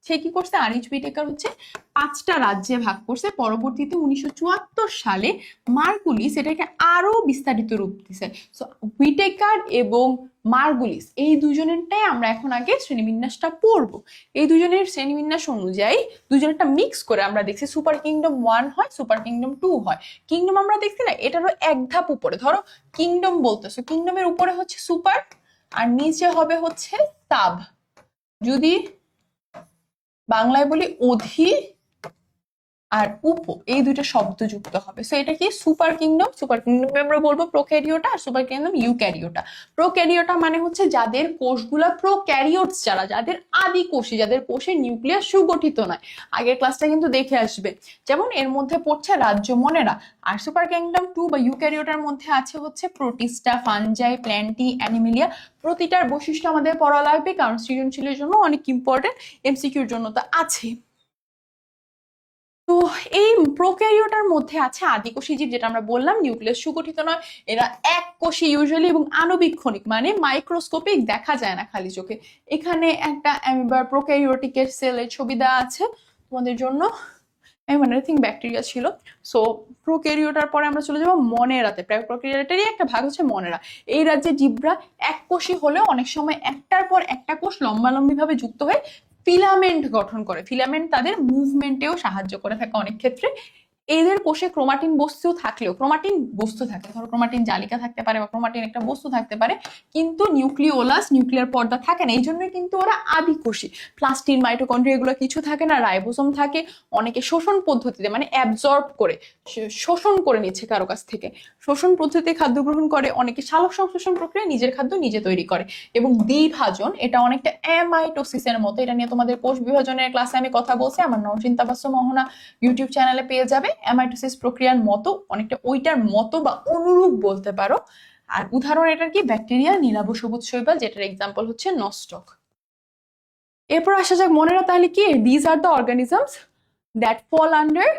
সে কি করছে, আর.এইচ. হুইটেকার হচ্ছে 5টা রাজ্যে ভাগ করছে। পরবর্তীতে 1974 সালে মার্গুলিস এটাকে আরো বিস্তারিত রূপ দিছে। সো হুইটেকার এবং মার্গুলিস এই দুজনেরটাই আমরা এখন আগে শ্রেণীবিন্যাসটা পড়বো। এই দুজনের শ্রেণীবিন্যাস অনুযায়ী দুজনেরটা মিক্স করে আমরা দেখছি সুপার কিংডম 1 হয়, সুপার কিংডম 2 হয়। কিংডম আমরা দেখছি না, এটারও এক ধাপ উপরে, ধরো কিংডম বলতেছো, কিংডমের উপরে হচ্ছে সুপার আর নিচে হবে হচ্ছে সাব, যদি বাংলায় বলি আর উপ এই দুইটা শব্দ যুক্ত হবে। সো এটা কি সুপার কিংডম আমরা বলবো প্রোক্যারিওটা, আর সুপার কিংডম ইউক্যারিওটা। প্রোক্যারিওটা মানে হচ্ছে যাদের কোষগুলা প্রোক্যারিওটস, যাদের আদি কোষী, যাদের কোষের নিউক্লিয়াস সুগঠিত নয়। আগের ক্লাসটা কিন্তু দেখে আসবে। যেমন এর মধ্যে পড়ছে রাজ্য মনেরা। আর সুপার কিংডম 2 বা ইউক্যারিওটার মধ্যে আছে হচ্ছে প্রোটিস্টা, ফানজাই, প্ল্যান্টি, অ্যানিমেলিয়া। প্রতিটার বৈশিষ্ট্য আমাদের পড়া লাগবে, কারণ সৃজনশীলের জন্য অনেক ইম্পর্টেন্ট, এমসিকিউর জন্য তো আছে। তো এই প্রোক্যারিওটার মধ্যে আছে আদিকোষী জীব, যেটা আমরা বললাম নিউক্লিয়াস সুগঠিত নয়, এরা এক কোষী ইউজুয়ালি এবং আণুবীক্ষণিক মানে মাইক্রোস্কোপিক, দেখা যায় না খালি চোখে। এখানে একটা অ্যামিবার প্রোক্যারিওটিকের সেলের ছবি দেওয়া আছে তোমাদের জন্য। আই থিঙ্ক ব্যাকটেরিয়া ছিল। সো প্রোক্যারিওটার পরে আমরা চলে যাবো মনেরাতে। প্রায় প্রোক্যারিওটারই একটা ভাগ হচ্ছে মনেরা। এই রাজ্যের জীবরা এক কোষী হলেও অনেক সময় একটার পর একটা কোষ লম্বালম্বি ভাবে যুক্ত হয়ে ফিলামেন্ট গঠন করে। ফিলামেন্ট তাদের মুভমেন্টেও সাহায্য করে থাকে অনেক ক্ষেত্রে। এদের কোষে ক্রোমাটিন বস্তু থাকলেও, ক্রোমাটিন বস্তু থাকে, ধরো ক্রোমাটিন জালিকা থাকতে পারে বা ক্রোমাটিন একটা বস্তু থাকতে পারে, কিন্তু নিউক্লিওলাস, নিউক্লিয়ার পর্দা থাকে না। এই জন্যই কিন্তু ওরা আদিকোষী। প্লাস্টিন, মাইটোকন্ড্রিয়া এগুলো কিছু থাকে না, রাইবোসোম থাকে। অনেকে শোষণ পদ্ধতিতে মানে অ্যাবজর্ব করে, শোষণ করে নিচ্ছে কারো কাছ থেকে, শোষণ পদ্ধতিতে খাদ্য গ্রহণ করে। অনেকে সালোক সংশ্লেষণ প্রক্রিয়া নিজের খাদ্য নিজে তৈরি করে। এবং দ্বিভাজন, এটা অনেকটা অ্যামাইটোসিসের মতো। এটা নিয়ে তোমাদের কোষ বিভাজনের ক্লাসে আমি কথা বলছি, আমার নওশিন তাবাসসুম মোহনা ইউটিউব চ্যানেলে পেয়ে যাবে। অ্যামাইটোসিস প্রক্রিয়ার মতো, অনেকটা ওইটার মতো বা অনুরূপ বলতে পারো। আর উদাহরণ এটার কি ব্যাকটেরিয়া, নীলাভ সবুজ শৈবাল, যেটার এক্সাম্পল হচ্ছে নস্টক। এরপর আসা যাক মনেরা তাহলে কি। These are the organisms that fall under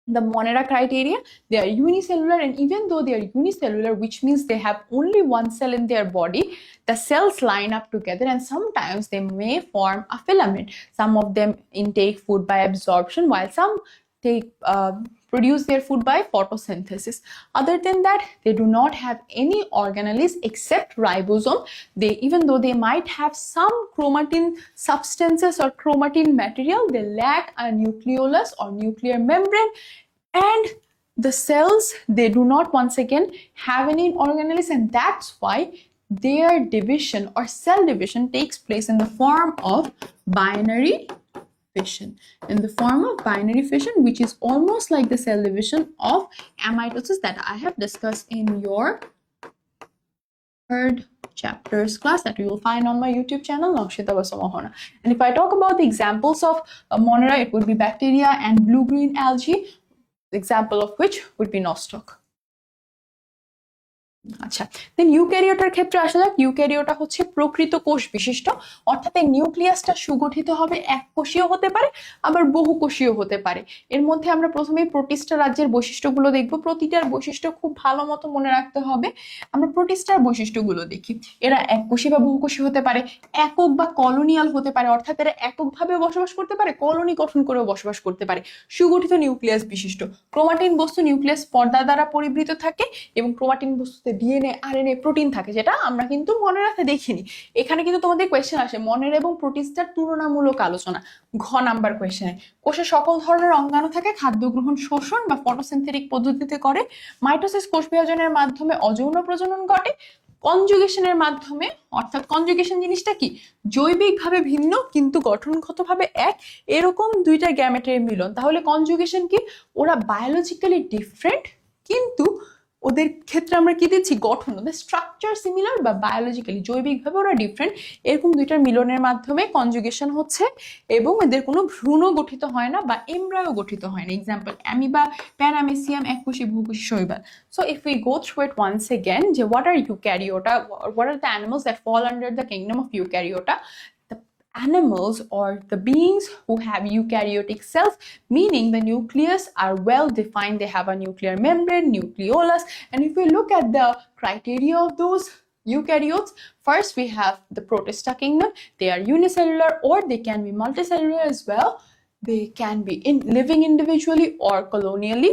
the Monera criteria. They are unicellular, and even though they are unicellular, which means they have only one cell in their body, the cells line up together and sometimes they may form a filament. Some of them intake food by absorption, while some produce their food by photosynthesis. Other than that, they do not have any organelles except ribosome. Even though they might have some chromatin substances or chromatin material, they lack a nucleolus or nuclear membrane. And the cells, they do not once again have any organelles, and that's why their division or cell division takes place in the form of binary fission. In the form of binary fission, which is almost like the cell division of amitosis that I have discussed in your third chapters class that you will find on my YouTube channel, Nowshin Tabassum Mohana. And if I talk about the examples of Monera, it would be bacteria and blue-green algae, the example of which would be nostoc. আচ্ছা, দেন ইউক্যারিওটার ক্ষেত্রে আসা যাক। Eukaryota হচ্ছে প্রকৃত কোষ বিশিষ্ট, অর্থাৎ এই নিউক্লিয়াসটা সুগঠিত হবে, এককোষীয় হতে পারে আবার বহুকোষীয় হতে পারে। এর মধ্যে আমরা প্রথমে প্রোটিস্টা রাজ্যের বৈশিষ্ট্যগুলো দেখব। প্রতিটার বৈশিষ্ট্য খুব ভালো মতো মনে রাখতে হবে। আমরা প্রোটিস্টার বৈশিষ্ট্যগুলো দেখি। এরা এককোষী বা বহুকোষী হতে পারে, একক বা কলোনিয়াল হতে পারে, অর্থাৎ এরা এককভাবে বসবাস করতে পারে, কলোনি গঠন করেও বসবাস করতে পারে। সুগঠিত নিউক্লিয়াস বিশিষ্ট, ক্রোমাটিন বস্তু নিউক্লিয়াস পর্দা দ্বারা পরিবৃত থাকে এবং ক্রোমাটিন বস্তুতে ডিএনএ, আরএনএ, প্রোটিন থাকে, যেটা আমরা কিন্তু মনে রাখতে দেখিনি। এখানে কিন্তু তোমাদের কোয়েশ্চেন আসে মনের এবং প্রোটিস্টার তুলনামূলক আলোচনা, ঘ নাম্বার কোয়েশ্চেনে। কোষে সকল ধরনের অঙ্গাণু থাকে, খাদ্য গ্রহণ, শোষণ বা ফটোসিনথেটিক পদ্ধতিতে করে। মাইটোসিস কোষ বিভাজনের মাধ্যমে অযৌন প্রজনন ঘটে। কনজুগেশনের মাধ্যমে, অর্থাৎ কনজুগেশন জিনিসটা কি, জৈবিকভাবে ভিন্ন কিন্তু গঠনগতভাবে এক, এরকম দুইটা গ্যামেটের মিলন। তাহলে কনজুগেশন কি, ওরা বায়োলজিক্যালি ডিফারেন্ট কিন্তু ওদের ক্ষেত্রে আমরা কি দিচ্ছি, গঠন, ওদের স্ট্রাকচার সিমিলার বা বায়োলজিক্যালি জৈবিকভাবে ওরা ডিফারেন্ট, এরকম দুইটার মিলনের মাধ্যমে কনজুগেশন হচ্ছে এবং এদের কোনো ভ্রূণ গঠিত হয় না বা এমব্রায়ো গঠিত হয় না। এক্সাম্পল অ্যামিবা, প্যারামেসিয়াম, এককোষী, বহুকোষী শৈবাল। So if we go through it once again, what are eukaryota, what are the animals that fall under the kingdom of eukaryota? Animals or the beings who have eukaryotic cells, meaning the nucleus are well defined, they have a nuclear membrane, nucleolus. And if we look at the criteria of those eukaryotes, first we have the protista kingdom. They are unicellular or they can be multicellular as well. They can be living individually or colonially.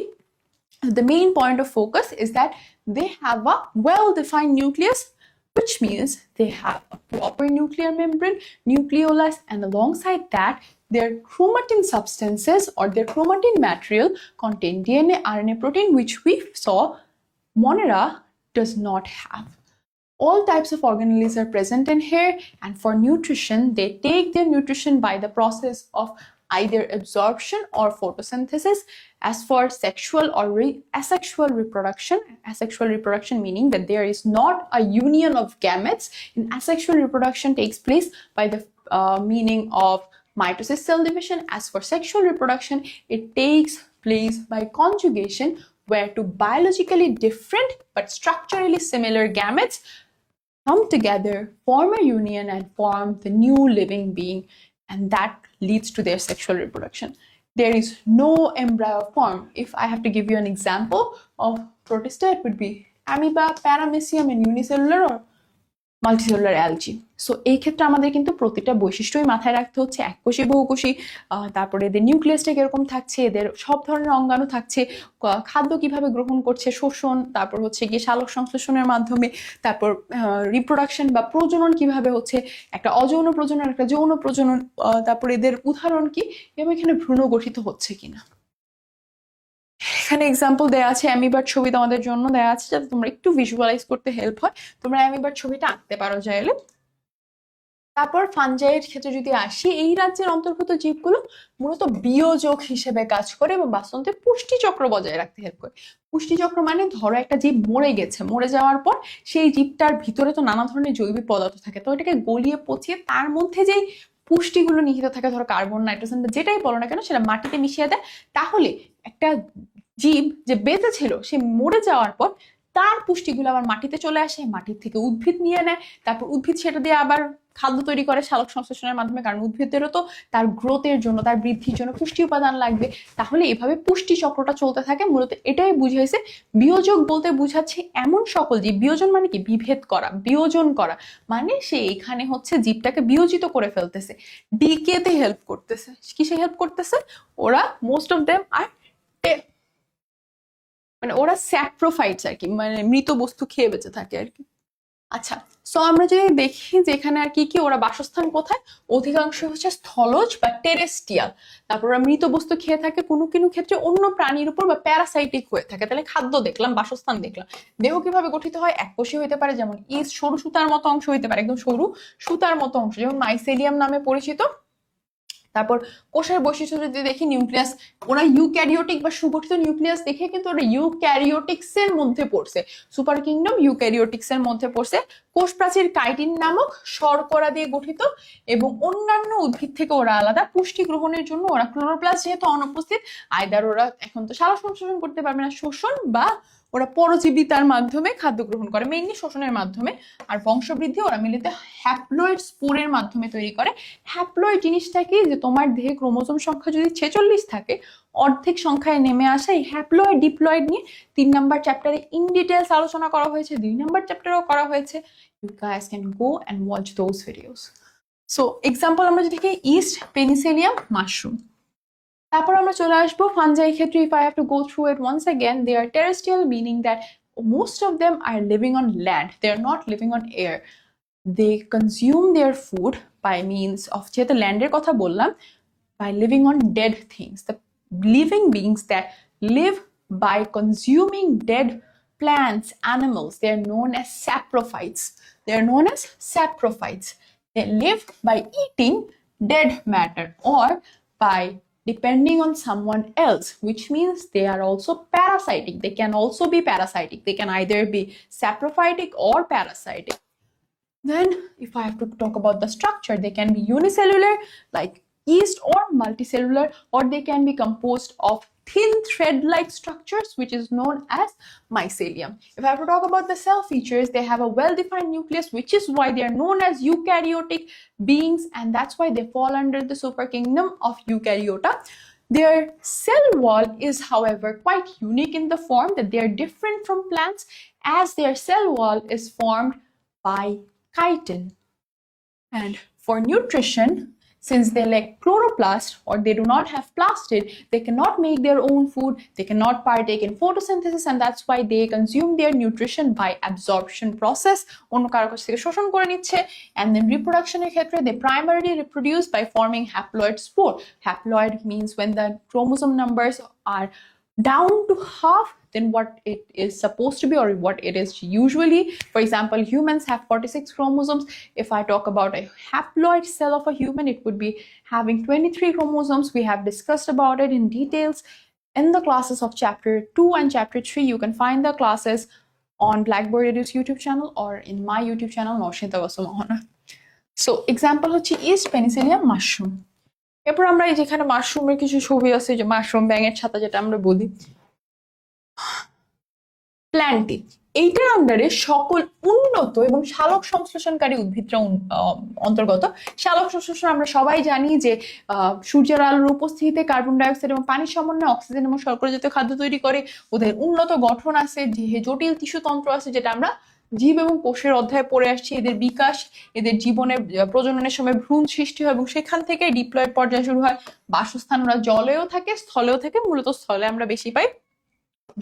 The main point of focus is that they have a well-defined nucleus, which means they have a proper nuclear membrane, nucleolus, and alongside that, their chromatin substances or their chromatin material contain DNA, RNA, protein, which we saw Monera does not have. All types of organelles are present in here, and for nutrition, they take their nutrition by the process of either absorption or photosynthesis. As for sexual or asexual reproduction meaning that there is not a union of gametes. In asexual reproduction takes place by the meaning of mitosis, cell division. As for sexual reproduction, it takes place by conjugation, where two biologically different but structurally similar gametes come together, form a union, and form the new living being, and that leads to their sexual reproduction. There is no embryo form. If I have to give you an example of protista, it would be amoeba, paramecium, and unicellular or multicellular algid. So এই ক্ষেত্রে আমাদের কিন্তু প্রতিটা বৈশিষ্ট্যই মাথায় রাখতে হচ্ছে, এককোষী বহুকোষী, তারপরে এদের নিউক্লিয়াসটা কিরকম থাকছে, এদের সব ধরনের অঙ্গাণু থাকছে, খাদ্য কিভাবে গ্রহণ করছে, শোষণ, তারপর হচ্ছে গিয়ে সালোক সংশ্লেষণের মাধ্যমে, তারপর রিপ্রোডাকশন বা প্রজনন কিভাবে হচ্ছে, একটা অযৌন প্রজনন, একটা যৌন প্রজনন, তারপর এদের উদাহরণ কি এবং এখানে ভ্রূণ গঠিত হচ্ছে কিনা। এখানে এক্সাম্পল দেওয়া আছে, অ্যামিবার ছবি তোমাদের জন্য দেওয়া আছে যাতে তোমরা একটু ভিজুয়ালাইজ করতে হেল্প হয়। তোমরা অ্যামিবার ছবিটা আঁকতে পারো চাইলে। তারপর ফানজাইয়ের ক্ষেত্রে যদি আসি, এই রাজ্যের অন্তর্গত জীবগুলো মূলত বিয়োজক হিসেবে কাজ করে এবং বাস্তুতন্ত্রে পুষ্টিচক্র বজায় রাখতে হেল্প করে। পুষ্টিচক্র মানে ধরো একটা জীব মরে গেছে, মরে যাওয়ার পর সেই জীবটার ভিতরে তো নানা ধরনের জৈবিক পদার্থ থাকে, তো এটাকে গলিয়ে পচিয়ে তার মধ্যে যেই পুষ্টিগুলো নিহিত থাকে, ধরো কার্বন, নাইট্রোজেন বা যেটাই বলো না কেন, সেটা মাটিতে মিশিয়ে দেয়। তাহলে একটা জীব যে বেঁচে ছিল সে মরে যাওয়ার পর তার পুষ্টিগুলো আবার মাটিতে চলে আসে, মাটির থেকে উদ্ভিদ নিয়ে নেয়, তারপর উদ্ভিদ সেটা দিয়ে আবার খাদ্য তৈরি করে সালোক সংশ্লেষণের মাধ্যমে, কারণ উদ্ভিদেরও তো তার গ্রোথের জন্য, তার বৃদ্ধির জন্য পুষ্টি উপাদান লাগবে। তাহলে এভাবে পুষ্টি চক্রটা চলতে থাকে। মূলত এটাই বুঝাইছে বিয়োজক বলতে বুঝাচ্ছে এমন সকল জীব। বিয়োজন মানে কি? বিভেদ করা, বিয়োজন করা মানে সে এখানে হচ্ছে জীবটাকে বিয়োজিত করে ফেলতেছে, ডিকেতে হেল্প করতেছে। কিসে হেল্প করতেছে? ওরা মোস্ট অফ দেম আর মানে ওরা স্যাপ্রোফাইটস আর কি, মানে মৃত বস্তু খেয়ে বেঁচে থাকে আর কি। আচ্ছা, সো আমরা যদি দেখি যে এখানে আর কি কি ওরা বাসস্থান কোথায়, অধিকাংশ হচ্ছে স্থলজ বা টেরেস্ট্রিয়াল। তারপর ওরা মৃত বস্তু খেয়ে থাকে, কোনো কোনো ক্ষেত্রে অন্য প্রাণীর উপর বা প্যারাসাইটিক হয়ে থাকে। তাহলে খাদ্য দেখলাম, বাসস্থান দেখলাম। দেহ কিভাবে গঠিত হয়? এককোষী হইতে পারে, যেমন ইস্ট সরু সুতার মতো অংশ হইতে পারে, একদম সরু সুতার মতো অংশ, যেমন মাইসেলিয়াম নামে পরিচিত। তারপর কোষের বৈশিষ্ট্য যদি দেখি, নিউক্লিয়াস, ওরা ইউক্যারিওটিক বা সুগঠিত নিউক্লিয়াস দেখে কিন্তু ওরা ইউক্যারিওটিক্স এর মধ্যে পড়ছে, সুপার কিংডম ইউক্যারিওটিক্স এর মধ্যে পড়ছে। কোষ প্রাচীর কাইটিন নামক শর্করা দিয়ে গঠিত এবং অন্যান্য উদ্ভিদ থেকে ওরা আলাদা। পুষ্টি গ্রহণের জন্য ওরা ক্লোরোপ্লাস্ট যেহেতু অনুপস্থিত, আইদার ওরা এখন তো সালোক সংশ্লেষণ করতে পারবে না, শোষণ বা ওরা পরজীবিতার মাধ্যমে খাদ্য গ্রহণ করে, মেইনলি শোষণের মাধ্যমে। আর বংশবৃদ্ধি ওরা মিলিত হ্যাপ্লয়েড স্পোরের মাধ্যমে তৈরি করে। হ্যাপ্লয়েড জিনিসটা কি? যে তোমার দেহে ক্রোমোজোম সংখ্যা যদি 46 থাকে, অর্ধেক সংখ্যায় নেমে আসা এই হ্যাপ্লয়েড ডিপ্লয়েড নিয়ে 3 নাম্বার চ্যাপ্টারে ইন ডিটেলস আলোচনা করা হয়েছে, 2 নাম্বার চ্যাপ্টারেও করা হয়েছে। You guys can go and watch those videos. So example আমরা যদি দেখি, ইস্ট, পেনিসিলিয়াম, মাশরুম। তারপর আমরা চলে আসবো ফানজাই ক্ষেত্রে। if I have to go through it once again, they are terrestrial, meaning that most of them are living on land, they are not living on air. They consume their food by means of, যেহেতু ল্যান্ডের কথা বললাম, by living on dead things. The living beings that live by consuming dead plants, animals, they are known as saprophytes. They are known as saprophytes. They live by eating dead matter or by depending on someone else, which means they are also parasitic. They can also be parasitic. They can either be saprophytic or parasitic. Then if I have to talk about the structure, they can be unicellular like yeast or multicellular, or they can be composed of thin thread-like structures, which is known as mycelium. If I have to talk about the cell features, they have a well-defined nucleus, which is why they are known as eukaryotic beings, and that's why they fall under the superkingdom of Eukaryota. Their cell wall is, however, quite unique in the form that they are different from plants, as their cell wall is formed by chitin. And for nutrition, since they lack chloroplast or they do not have plastid, they cannot make their own food, they cannot partake in photosynthesis, and that's why they consume their nutrition by absorption process, অন্য কারো কাছ থেকে শোষণ করে নিচ্ছে। And then reproduction এর ক্ষেত্রে they primarily reproduce by forming haploid spore. Haploid means when the chromosome numbers are down to half than what it is supposed to be or what it is usually. For example, humans have 46 chromosomes. If I talk about a haploid cell of a human, it would be having 23 chromosomes. We have discussed about it in details in the classes of chapter 2 and chapter 3. You can find the classes on Blackboard Edu's YouTube channel or in my YouTube channel, Noshita Vasumahana. So example হচ্ছে East Penicillium mushroom. এরপর আমরা এই যেখানে মাশরুমের কিছু ছবি আছে, যে mushroom ব্যাঙের ছাতা যেটা আমরা বলি, প্ল্যান্টিন, এইটার আন্ডারে সকল উন্নত এবং শালক সংশ্লেষণকারী উদ্ভিদরা অন্তর্গত। শালক সংশ্লেষণ আমরা সবাই জানি যে সূর্যের আলোর উপস্থিতিতে কার্বন ডাইঅক্সাইড এবং পানির সমন্বয়ে অক্সিজেন এবং শর্করা জাতীয় খাদ্য তৈরি করে। ওদের উন্নত গঠন আছে, জটিল টিস্যুতন্ত্র আছে, যেটা আমরা জীব এবং কোষের অধ্যায়ে পড়ে আসছি। এদের বিকাশ, এদের জীবনে প্রজননের সময় ভ্রূণ সৃষ্টি হয় এবং সেখান থেকে ডিপ্লয়েড পর্যায়ে শুরু হয়। বাসস্থান ওরা জলেও থাকে, স্থলেও থাকে, মূলত স্থলে আমরা বেশি পাই।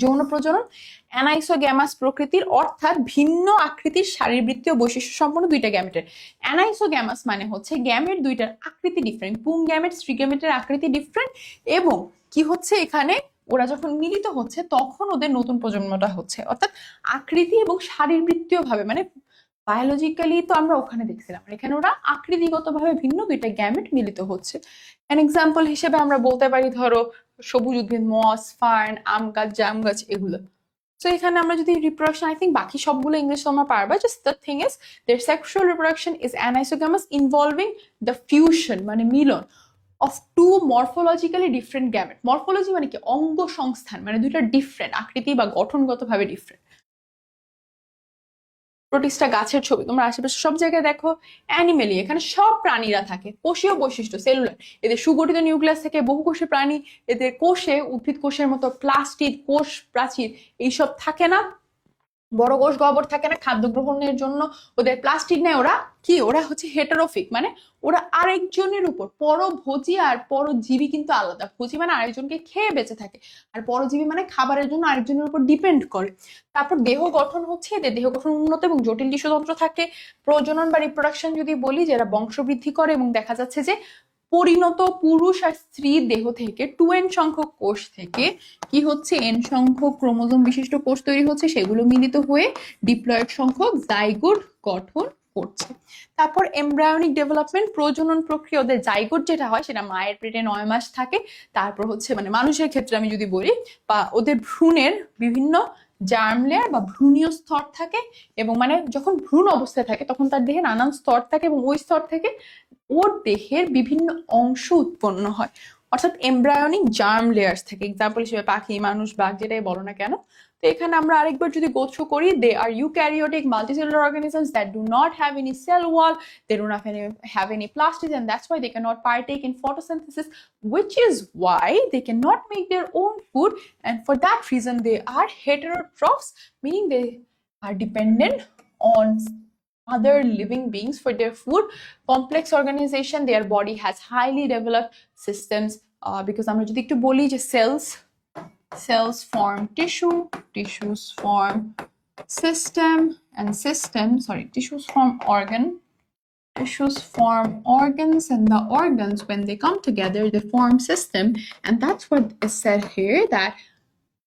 যৌন প্রজনন অ্যানাইসোগ্যামাস প্রকৃতির, অর্থাৎ ভিন্ন আকৃতির শারীরবৃত্তীয় বৈশিষ্ট্য সম্পন্ন দুইটা গ্যামেটের। অ্যানাইসোগ্যামাস মানে হচ্ছে গ্যামেট দুইটার আকৃতি ডিফারেন্ট, পুং গ্যামেট স্ত্রী গ্যামেটের আকৃতি ডিফারেন্ট, এবং কি হচ্ছে এখানে ওরা যখন মিলিত হচ্ছে তখন ওদের নতুন প্রজন্মটা হচ্ছে, অর্থাৎ আকৃতি এবং শারীরবৃত্তীয় ভাবে, মানে বায়োলজিক্যালি তো আমরা ওখানে দেখছিলাম, এখানে ওরা আকৃতিগতভাবে ভিন্ন দুইটা গ্যামেট মিলিত হচ্ছে। এন এক্সাম্পল হিসেবে আমরা বলতে পারি, ধরো সবুজ উদ্ভিদ, মস, ফার্ন, আম গাছ, জাম গাছ, এগুলো। তো এখানে আমরা যদি রিপ্রোডাকশন, আই থিঙ্ক বাকি সবগুলো ইংলিশ তোমরা পারবা, just the thing is their sexual reproduction is anisogamous involving the fusion, মানে মিলন of two morphologically different gamete. Morphology মানে কি? অঙ্গ সংস্থান, মানে দুইটা ডিফারেন্ট আকৃতি বা গঠনগতভাবে ডিফারেন্ট। প্রোটিস্টা গাছের ছবি তোমরা আশেপাশে সব জায়গায় দেখো। অ্যানিমেলি, এখানে সব প্রাণীরা থাকে। কোষীয় বৈশিষ্ট্য সেলুলার, এদের সুগঠিত নিউক্লিয়াস থেকে বহুকোষী প্রাণী, এদের কোষে উদ্ভিদ কোষের মতো প্লাস্টিড, কোষ প্রাচীর এইসব থাকে না, বড় কোষ গহ্বর থাকে না। খাদ্য গ্রহণের জন্য ওদের প্লাস্টিড নেয়। ওরা কি? ওরা হচ্ছে হেটারোফিক, মানে ওরা আরেকজনের উপর, পরভোজী আর পরজীবী কিন্তু আলাদা। ভোজী মানে আরেকজনকে খেয়ে বেঁচে থাকে, আর পরজীবী মানে খাবারের জন্য আরেকজনের উপর ডিপেন্ড করে। তারপর দেহ গঠন হচ্ছে, এদের দেহ গঠন উন্নত এবং জটিল টিস্যুতন্ত্র থাকে। প্রজনন বা রিপ্রোডাকশন যদি বলি, যারা বংশবৃদ্ধি করে, এবং দেখা যাচ্ছে যে পরিণত পুরুষ আর স্ত্রী দেহ থেকে 2n সংখ্যক কোষ থেকে কি হচ্ছে, n সংখ্যক ক্রোমোজোম বিশিষ্ট কোষ তৈরি হচ্ছে, সেগুলো মিলিত হয়ে ডিপ্লয়েড সংখ্যক জাইগোট গঠন করছে। তারপর এমব্রায়োনিক ডেভেলপমেন্ট, প্রজনন প্রক্রিয়া, ওদের জাইগোট যেটা হয় সেটা মায়ের পেটে 9 মাস থাকে। তারপর হচ্ছে, মানে মানুষের ক্ষেত্রে আমি যদি বলি, বা ওদের ভ্রূণের বিভিন্ন জার্ম লেয়ার বা ভ্রূণীয় স্তর থাকে, এবং মানে যখন ভ্রূণ অবস্থায় থাকে তখন তার দেহে নানান স্তর থাকে, এবং ওই স্তর থেকে ওর দেহের বিভিন্ন অংশ উৎপন্ন হয়, অর্থাৎ এমব্রায়োনিক জার্ম লেয়ার্স থেকে। এক্সাম্পল হিসেবে পাখি, মানুষ, বাঘ, যেটাই বলো না কেন। তো এখানে আমরা আরেকবার যদি গো থ্রু করি, they are eukaryotic multicellular organisms that do not have any cell wall, they do not have any plastids, and that's why they cannot partake in photosynthesis, which is why they cannot make their own food, and for that reason they are heterotrophs, meaning they are dependent on other living beings for their food. Complex organization, their body has highly developed systems, because আমরা যদি একটু বলি যে cells form tissue, tissues form system, and tissues form organs, and the organs, when they come together, they form system. And that's what is said here, that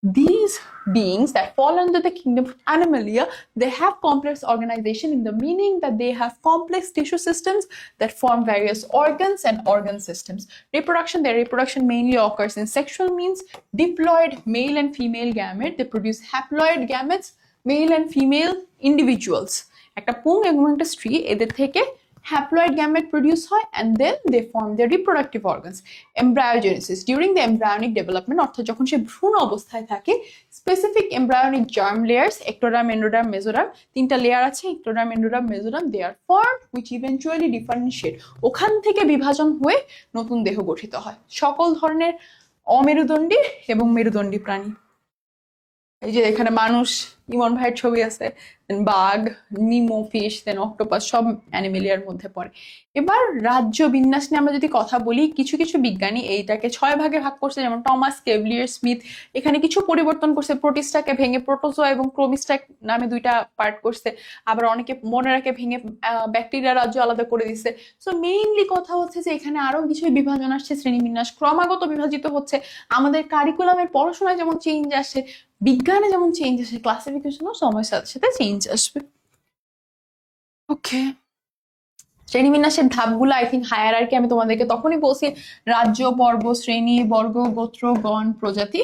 these beings that fall under the kingdom of Animalia, they have complex organization, in the meaning that they have complex tissue systems that form various organs and organ systems. Reproduction, their reproduction mainly occurs in sexual means. Diploid, male and female gamete, they produce haploid gametes, male and female individuals. একটা পুং এবং একটা স্ত্রী, এদের থেকে haploid gamete produce হয়, and then they form their reproductive organs. Embryogenesis, during the embryonic development, অর্থাৎ যখন সে ভ্রূণ অবস্থায় থাকে, specific embryonic germ layers, ectoderm, endoderm, mesoderm, তিনটা লেয়ার আছে, ectoderm, endoderm, mesoderm, they are formed, which eventually differentiate, ওখান থেকে বিভাজন হয়ে নতুন দেহ গঠিত হয়। সকল ধরনের অমেরুদণ্ডী এবং মেরুদণ্ডী প্রাণী। এই যে এখানে মানুষ, ইমন ভাইয়ের ছবি আছে, then বাঘ, নিমো ফিশ, দেন অক্টোপাস, সব অ্যানিমেলিয়ার মধ্যে পড়ে। এবার রাজ্য বিন্যাস নিয়ে আমরা যদি কথা বলি, কিছু কিছু বিজ্ঞানী এইটাকে 6 ভাগে ভাগ করছে, যেমন টমাস কেভলিয়ার স্মিথ এখানে কিছু পরিবর্তন করছে, প্রোটিস্টাকে ভেঙে প্রোটোজোয়া এবং ক্রোমিস্টা নামে 2টা পার্ট করছে। আবার অনেকে মনে রাখে ভেঙে ব্যাকটেরিয়া রাজ্য আলাদা করে দিচ্ছে। সো মেইনলি কথা হচ্ছে যে এখানে আরো কিছু বিভাজন আসছে, শ্রেণীবিন্যাস ক্রমাগত বিভাজিত হচ্ছে। আমাদের কারিকুলামের পড়াশোনায় যেমন চেঞ্জ আসছে, বিজ্ঞানে যেমন চেঞ্জ আসে, ক্লাসিফিকেশনও সময়ের সাথে সাথে চেঞ্জ আসবে। ওকে, শ্রেণীবিন্যাসের ধাপগুলো আই থিঙ্ক হায়ারার্কি আমি তোমাদেরকে তখনই বলছি, রাজ্য, পর্ব, শ্রেণী, বর্গ, গোত্র, গণ, প্রজাতি,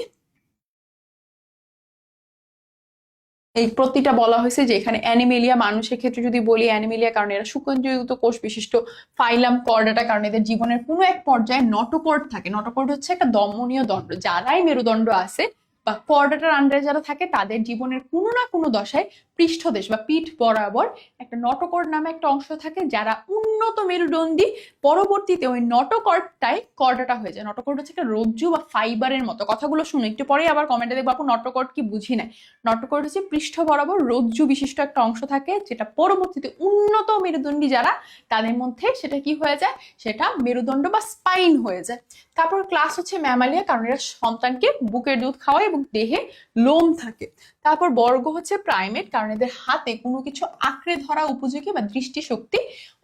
এই প্রতিটা বলা হয়েছে। যে এখানে অ্যানিমেলিয়া, মানুষের ক্ষেত্রে যদি বলি অ্যানিমেলিয়া কারণ এরা শুকঞ্জীয়িত কোষ বিশিষ্ট। ফাইলাম কর্ডাটা কারণ এদের জীবনের কোনো এক পর্যায়ে নটোকর্ড থাকে। নটোকর্ড হচ্ছে একটা দমনীয় দণ্ড, যারাই মেরুদণ্ড আছে বা কর্ডাটার আন্ডারে যারা থাকে তাদের জীবনের কোনো না কোনো দশায় পৃষ্ঠদেশ বা পিঠ বরাবর একটা নটোকর্ড নামে একটা অংশ থাকে। যারা উন্নত মেরুদণ্ডী, পরবর্তীতে ওই নটোকর্ডটাই কর্ডাটা হয়ে যায়। নটোকর্ড হচ্ছে একটা রজ্জু বা ফাইবারের মতো। কথাগুলো শুনো একটু পরেই, আবার কমেন্টে দেখবো আপু নটোকর্ড কি বুঝি না। নটোকর্ড হচ্ছে পৃষ্ঠ বরাবর রজ্জু বিশিষ্ট একটা অংশ থাকে, যেটা পরবর্তীতে উন্নত মেরুদণ্ডী যারা তাদের মধ্যে সেটা কি হয়ে যায়, সেটা মেরুদণ্ড বা স্পাইন হয়ে যায়। তারপর ক্লাস হচ্ছে ম্যামালিয়া, কারণ এরা সন্তানকে বুকের দুধ খাওয়ায় এবং দেহে লোম থাকে। তারপর বর্গ হচ্ছে প্রাইমেট, কারণ এদের হাতে কোনো কিছু আঁকড়ে ধরা উপযোগী বা দৃষ্টিশক্তি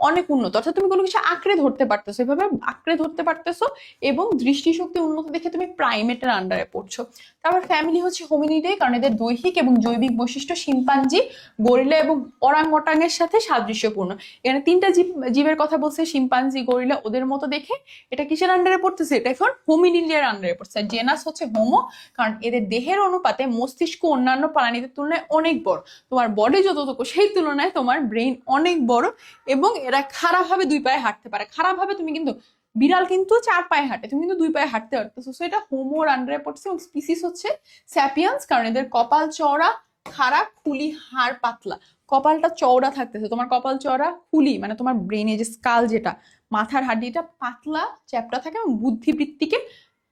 অনেক উন্নত, অর্থাৎ তুমি কোনো কিছু আঁকড়ে ধরতে পারতেছো, এভাবে আঁকড়ে ধরতে পারতেছো এবং দৃষ্টিশক্তি উন্নত দেখে তুমি প্রাইমেটের আন্ডারে পড়ছো। তারপর ফ্যামিলি হচ্ছে হোমিনিডে, কারণ এদের দৈহিক এবং জৈবিক বৈশিষ্ট্য শিম্পাঞ্জি, গরিলা এবং ওরাংওটাংয়ের সাথে সাদৃশ্যপূর্ণ। এখানে 3টা জীবের কথা বলছে, শিম্পাঞ্জি, গরিলা, ওদের মতো দেখে। এটা কিসের আন্ডারে পড়তেছে, এটা এখন হোমিনিডিয়ার আন্ডারে পড়ছে। জেনাস হচ্ছে হোমো, কারণ এদের দেহের অনুপাতে মস্তিষ্ক অন্যান্য প্রাণীদের তুলনায় অনেক বড়। তোমার বডি যতটুকু সেই তুলনায় তোমার ব্রেইন অনেক বড়, এবং এরা খারাপভাবে 2 পায়ে হাঁটতে পারে। খারাপভাবে তুমি কিন্তু, বিড়াল কিন্তু 4 পায়ে হাঁটে, তুমি কিন্তু 2 পায়ে হাঁটতে পারতেছো। সো এটা হোমোর আন্ডারে পড়ছে। এবং স্পিসিস হচ্ছে স্যাপিয়েন্স, কারণ এদের কপাল চওড়া, খাড়া, খুলি, হাড় পাতলা। কপালটা চওড়া থাকতেছে, তোমার কপাল চওড়া, খুলি মানে তোমার ব্রেনে যে স্কাল, যেটা মাথার হাড্ডিটা পাতলা চ্যাপ্টা থাকে, এবং বুদ্ধিবৃত্তিকে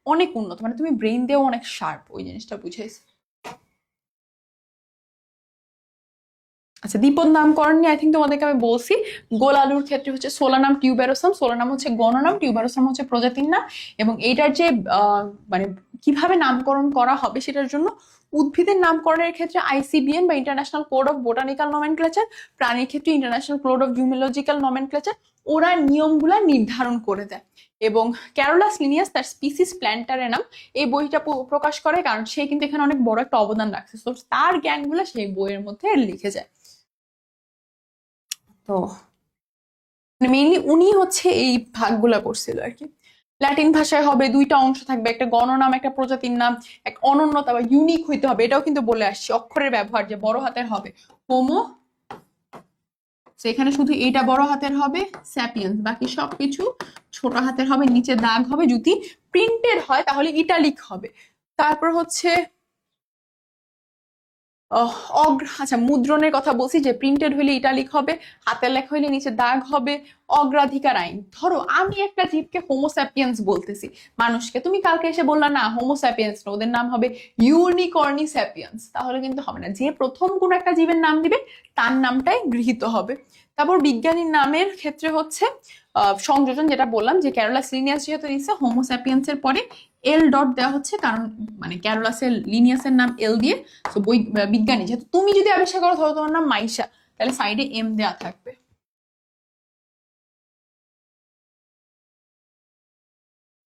অনেক উন্নত, মানে তুমি ব্রেন দিয়েও অনেক শার্প, ওই জিনিসটা বুঝাইছে। আচ্ছা, দ্বিপদ নামকরণ নিয়ে আই থিঙ্ক তোমাদেরকে আমি বলছি। গোল আলুর ক্ষেত্রে হচ্ছে সোলানাম টিউবেরোসাম, সোলানাম হচ্ছে গণনাম, টিউবেরোসাম হচ্ছে প্রজাতির নাম। এবং এইটার যে মানে কিভাবে নামকরণ করা হবে সেটার জন্য উদ্ভিদের নামকরণের ক্ষেত্রে আইসিবিএন বা international code of botanical nomenclature, প্রাণীর ক্ষেত্রে ইন্টারন্যাশনাল কোড অফ জুমোলজিক্যাল নমেনক্লেচার, ওরা নিয়মগুলা নির্ধারণ করে দেয়। এবং ক্যারোলাস লিনিয়াস তার স্পিসিস প্ল্যান্টারেনাম এই বইটা প্রকাশ করে, কারণ সে কিন্তু এখানে অনেক বড় একটা অবদান রাখছে। তো তার জ্ঞানগুলো সেই বইয়ের মধ্যে লিখে যায়। তো মেইনলি উনি হচ্ছে এই ভাগগুলা করছিল আর কি। ল্যাটিন ভাষায় হবে 2টা অংশ থাকবে, একটা গণনাম, একটা প্রজাতির নাম। এক অনন্যতা বা ইউনিক হইতে হবে, এটাও কিন্তু বলে আসছি। অক্ষরের ব্যবহার যে বড় হাতের হবে হোমো, এখানে শুধু এইটা বড় হাতের হবে স্যাপিয়েন্স, বাকি সবকিছু ছোট হাতের হবে, নিচে দাগ হবে। যদি প্রিন্টেড হয় তাহলে ইটালিক হবে। তারপর হচ্ছে আচ্ছা, মুদ্রণের কথা বলছি, যে প্রিন্টেড হইলে ইটালিক হবে, হাতের লেখা হইলে নিচে দাগ হবে। অগ্রাধিকার আইন, ধরো আমি একটা জীবকে হোমোস্যাপিয়েন্স বলতেছি, মানুষকে, তুমি কালকে এসে বললা না হোমোস্যাপিয়েন্স না, ওদের নাম হবে ইউনিকর্নি স্যাপিয়েন্স, তাহলে কিন্তু হবে না। যে প্রথম কোন একটা জীবের নাম দিবে তার নামটাই গৃহীত হবে। তারপর বিজ্ঞানীর নামের ক্ষেত্রে হচ্ছে সংযোজন, যেটা বললাম যে ক্যারোলাস লিনিয়াস যেহেতু দিচ্ছে, হোমোস্যাপিয়েন্সের পরে এল ডট দেওয়া হচ্ছে, কারণ মানে ক্যারোলাসের লিনিয়াসের নাম এল দিয়ে। তো বই বিজ্ঞানী যেহেতু, তুমি যদি আবিষ্কার করো, ধরো তোমার নাম মাইশা, তাহলে সাইডে এম দেওয়া থাকবে।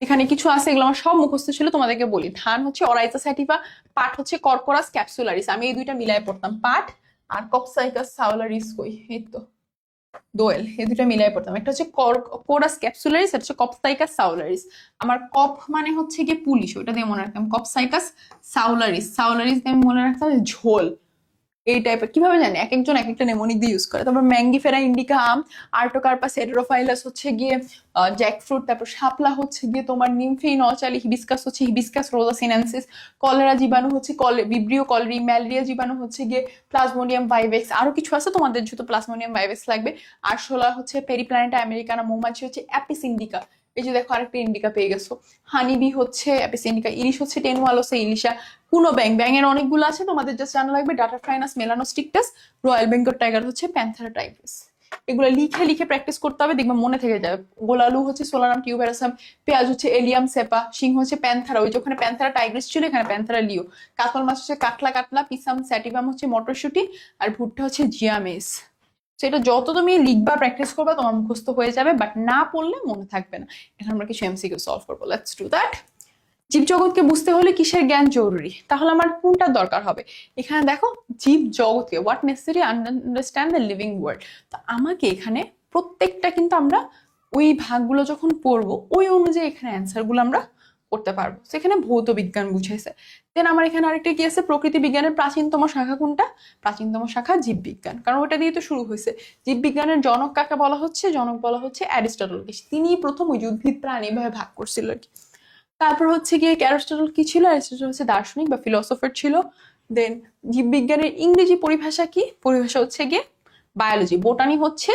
এখানে কিছু আছে, এগুলো আমার সব মুখস্থ ছিল, তোমাদেরকে বলি। ধান হচ্ছে অরাইজা স্যাটিভা, পাট হচ্ছে কর্কোরাস ক্যাপসুলারিস, আমি এই 2টা মিলাই পড়তাম, পাট আর কপসাইকাস সাউলারিস, কই এই তো দোয়েল, এই 2টা মিলাই পড়তাম। একটা হচ্ছে কোরাস ক্যাপসুলারিস, একটা হচ্ছে কপসাইকাস সাউলারিস। আমার কপ মানে হচ্ছে গিয়ে পুলিশ, ওইটা দিয়ে মনে রাখতাম। কপসাইকাস সাউলারিস, সাউলারিস দিয়ে আমি মনে রাখতাম ঝোল, এই টাইপের। কিভাবে জানি, এক একজন এক একটা নেমোনিক দিয়ে ইউজ করে। তারপর ম্যাঙ্গিফেরা ইন্ডিকা আম, আর্টোকার্পাস হেটেরোফাইলাস হচ্ছে গিয়ে জ্যাকফ্রুট, তারপর শাপলা হচ্ছে গিয়ে তোমার নিমফেই নচালি, হিবিস্কাস হচ্ছে হিবিস্কাস রোজাসিনেন্সিস, কলেরা জীবাণু হচ্ছে ভিব্রিও কলেরি, ম্যালেরিয়া জীবাণু হচ্ছে গিয়ে প্লাজমোডিয়াম ভাইভেক্স। আরো কিছু আছে, তোমাদের যেহেতু প্লাজমোডিয়াম ভাইভেক্স লাগবে। আরশোলা হচ্ছে পেরিপ্ল্যানেটা আমেরিকানা, মৌমাছি হচ্ছে অ্যাপিস ইন্ডিকা, এই যে দেখো আরেকটা ইন্ডিকা পেয়ে গেছো। হানিবি হচ্ছে অ্যাপিস ইন্ডিকা, ইলিশ হচ্ছে টেনুয়ালোসা ইলিশা, কুনো ব্যাং, ব্যাঙের অনেকগুলো আছে, তোমাদের জাস্ট জানা লাগবে ডাটাফ্রাইনাস মেলানোস্টিকটাস, রয়্যাল বেঙ্গল টাইগার হচ্ছে প্যান্থারা টাইগ্রিস। এগুলো লিখে লিখে প্র্যাকটিস করতে হবে, দেখবে মনে থেকে যাবে। গোলালু হচ্ছে সোলারাম টিউবেরাসাম, পেঁয়াজ হচ্ছে এলিয়াম সেপা, সিংহ হচ্ছে প্যান্থারা, ওই যে ওখানে প্যান্থারা টাইগ্রিস ছিল এখানে প্যান্থারা লিও, কাতল মাছ হচ্ছে কাটলা কাটলা, পিসাম স্যাটিভাম হচ্ছে মটরশুটি, আর ভুট্টা হচ্ছে জিয়ামেস। সেটা যত তুমি লিখবা প্র্যাকটিস করবা তোমার মুখস্থ হয়ে যাবে, বাট না পড়লে মনে থাকবে না। এখন আমরা কিছু এমসিকিউ সলভ করবো, লেটস ডু দ্যাট। জীবজগৎকে বুঝতে হলে কিসের জ্ঞান জরুরি, তাহলে আমার কোনটা দরকার হবে? এখানে দেখো জীব জগৎকে, what necessary understand the living world. তো আমাকে এখানে প্রত্যেকটা কিন্তু আমরা ওই ভাগগুলো যখন পড়বো ওই অনুযায়ী এখানে অ্যান্সার গুলো আমরা করতে পারবো। সেখানে ভৌত বিজ্ঞান বুঝাইছে। দেন আমার এখানে আরেকটা কি আছে, প্রকৃতি বিজ্ঞানের প্রাচীনতম শাখা কোনটা? প্রাচীনতম শাখা জীববিজ্ঞান, কারণ ওটা দিয়ে তো শুরু হয়েছে। জীববিজ্ঞানের জনক কাকে বলা হচ্ছে? জনক বলা হচ্ছে অ্যারিস্টটলকে, তিনিই প্রথম ওই উদ্ভিদ প্রাণী ভাবে ভাগ করছিল আর কি। তারপর হচ্ছে গিয়ে অ্যারিস্টটল কি ছিল? অ্যারিস্টটল হচ্ছে দার্শনিক বা ফিলোসফার ছিল। দেন জীববিজ্ঞানের ইংরেজি পরিভাষা কি? পরিভাষা হচ্ছে গিয়ে বায়োলজি। বোটানি হচ্ছে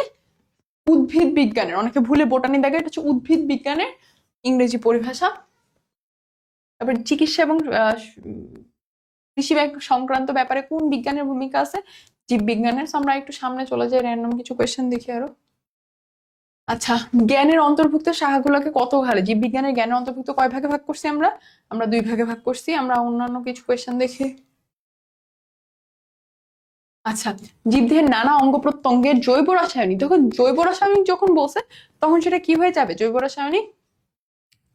উদ্ভিদ বিজ্ঞানের, অনেকে ভুলে বোটানি দেখে, এটা হচ্ছে উদ্ভিদ বিজ্ঞানের ইংরেজি পরিভাষা। তারপর চিকিৎসা এবং কৃষি সংক্রান্ত ব্যাপারে কোন বিজ্ঞানের ভূমিকা আছে? জীববিজ্ঞানের। আমরা একটু সামনে চলে যাই, র্যান্ডম কিছু কোয়েশ্চেন দেখি আরো। আচ্ছা, জ্ঞানের অন্তর্ভুক্ত শাখাগুলোকে কত ভাগে? জীববিজ্ঞানের জ্ঞানের অন্তর্ভুক্ত কয় ভাগে ভাগ করছি আমরা? আমরা 2 ভাগে ভাগ করছি। আমরা অন্যান্য কিছু কোয়েশ্চেন দেখি। আচ্ছা, জীবদেহের নানা অঙ্গ প্রত্যঙ্গের জৈব রাসায়নিক, যখন জৈব রাসায়নিক যখন বলছে তখন সেটা কি হয়ে যাবে? জৈব রাসায়নিক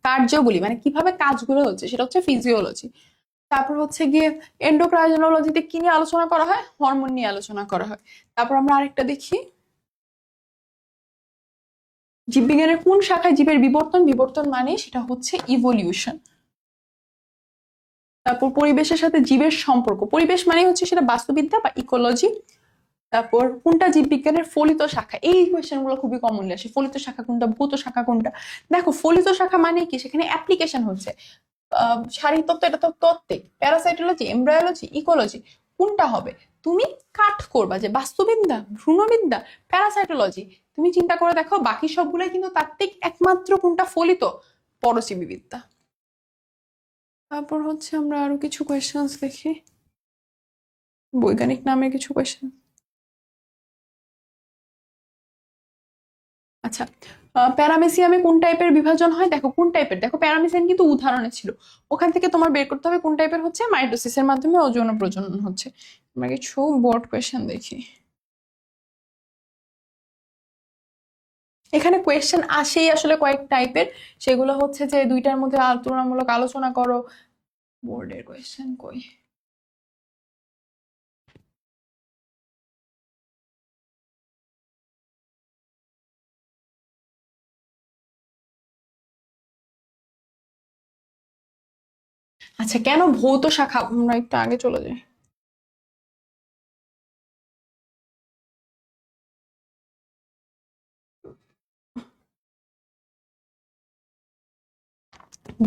কার্যগুলি মানে কিভাবে কাজগুলো হচ্ছে সেটা হচ্ছে ফিজিওলজি। তারপর হচ্ছে গিয়ে এন্ডোক্রাইনোলজিতে কি নিয়ে আলোচনা করা হয়? হরমোন নিয়ে আলোচনা করা হয়। তারপর আমরা আরেকটা দেখি, জীববিজ্ঞানের কোন শাখায় জীবের বিবর্তন? বিবর্তন মানে সেটা হচ্ছে ইভলিউশন। তারপর পরিবেশের সাথে জীবের সম্পর্ক, পরিবেশ মানে হচ্ছে সেটা বাস্তুবিদ্যা বা ইকোলজি। তারপর কোনটা জীববিজ্ঞানের ফলিত শাখা? এই কোয়েশ্চেন গুলো খুবই কমনলি আসে। ফলিত শাখা কোনটা, ভৌত শাখা কোনটা? দেখো ফলিত শাখা মানে কি, সেখানে অ্যাপ্লিকেশন হচ্ছে শারীরতত্ত্ব, এটা তো তত্ত্বিক, প্যারাসাইটোলজি, এমব্রায়োলজি, ইকোলজি, কোনটা হবে? তুমি কাট করবা যে বাস্তুবিদ্যা, ভ্রূণবিদ্যা, প্যারাসাইটোলজি। তুমি চিন্তা করে দেখো বাকি সবগুলাই কিন্তু তাত্ত্বিক, একমাত্র কোনটা ফলিত? পরজীবী বিদ্যা। তারপর হচ্ছে আমরা আরো কিছু কোয়েশ্চেন দেখি, বৈজ্ঞানিক নামে কিছু কোয়েশ্চেন। আচ্ছা, প্যারামেসিয়ামে কোন টাইপের বিভাজন হয়? দেখো কোন টাইপের, দেখো প্যারামেসিয়াম কিন্তু উদাহরণে ছিল, ওখান থেকে তোমার বের করতে হবে কোন টাইপের হচ্ছে। মাইটোসিসের মাধ্যমে যৌন প্রজনন হচ্ছে। আমরা কিছু বোর্ড কোয়েশ্চেন দেখি। এখানে কোয়েশ্চেন আসেই আসলে কয়েক টাইপের, সেগুলো হচ্ছে যে দুইটার মধ্যে তুলনামূলক আলোচনা করো। বোর্ডের কোয়েশ্চেন কই? আচ্ছা, কেন ভৌত শাখা? আমরা একটু আগে চলে যাই।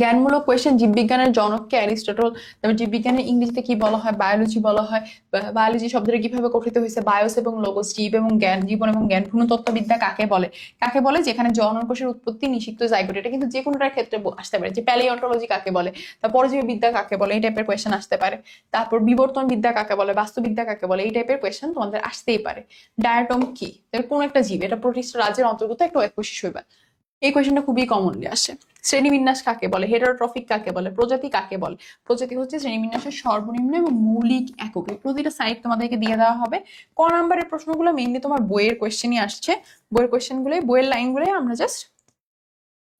জ্ঞানমূলক কোয়েশ্চেন, জীববিজ্ঞানের জনককে অ্যারিস্টটল। তারপর জীববিজ্ঞানের ইংরেজিতে কি বলা হয়? বায়োলজি বলা হয়। বায়োলজি শব্দটা কিভাবে গঠিত হয়েছে? বায়োস এবং লোগোস, জীব এবং জ্ঞান, জীবন এবং জ্ঞান। ভ্রূণতত্ত্ববিদ্যা কাকে বলে? কাকে বলে যেখানে জননকোষের উৎপত্তি নিষিক্ত জাইগোট। এটা কিন্তু যে কোনোটার ক্ষেত্রে আসতে পারে। যে প্যালিওন্টোলজি কাকে বলে? তারপর পরজীবী বিদ্যা কাকে বলে? এই টাইপের কোয়েশ্চেন আসতে পারে। তারপর বিবর্তন বিদ্যা কাকে বলে? বাস্তুবিদ্যা কাকে বলে? এই টাইপের কোয়েশ্চেন তোমাদের আসতেই পারে। ডায়াটম কি? কোন একটা জীব, এটা প্রতিষ্ঠিত রাজ্যের অন্তর্গত একটা এককোষী শৈবাল। এই কোয়েশ্চেনটা খুবই কমনলি আসে। শ্রেণীবিন্যাস কাকে বলে? হেটারোট্রফিক কাকে বলে? প্রজাতি কাকে বলে? প্রজাতি হচ্ছে শ্রেণীবিন্যাসের সর্বনিম্ন এবং মৌলিক একক। প্রতিটা সাইড তোমাদেরকে দিয়ে দেওয়া হবে। ক নাম্বারের প্রশ্নগুলো মেইনলি তোমার বইয়ের কোয়েশ্চেনই আসছে। বইয়ের কোয়েশ্চেনগুলোই, বইয়ের লাইনগুলোই আমরা জাস্ট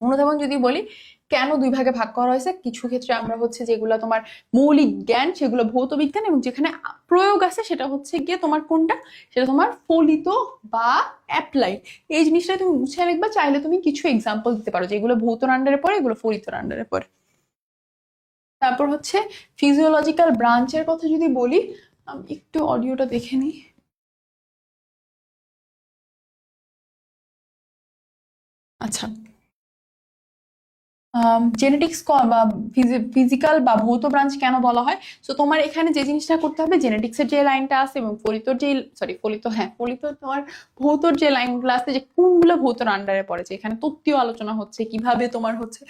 অনুধাবন যদি বলি, কেন 2 ভাগে ভাগ করা হয়েছে? কিছু ক্ষেত্রে আমরা হচ্ছে যেগুলো তোমার মৌলিক জ্ঞান সেগুলো ভৌত বিজ্ঞান, এবং যেখানে প্রয়োগ আছে সেটা হচ্ছে গিয়ে তোমার কোনটা? সেটা তোমার ফলিত বা অ্যাপ্লাইড। এই জিনিসটা তুমি বুঝে লিখবা। চাইলে তুমি কিছু এক্সাম্পল দিতে পারো যেগুলো ভৌতর আন্ডারে পড়ে, এগুলো ফলিতর আন্ডারে পড়ে। তারপর হচ্ছে ফিজিওলজিক্যাল ব্রাঞ্চের কথা যদি বলি, আমি একটু অডিওটা দেখে নিই। আচ্ছা, জেনেটিক্স বা ফিজিক্যাল বা ভৌত ব্রাঞ্চ কেন বলা হয়? তো তোমার এখানে যে জিনিসটা করতে হবে, জেনেটিক্সের যে লাইনটা আছে এবং ফলিতর যে ফলিত তোমার ভৌতর যে লাইনগুলো আছে, যে কোনগুলো ভৌতর আন্ডারে পড়েছে, এখানে তত্ত্বীয় আলোচনা হচ্ছে, কিভাবে তোমার হচ্ছে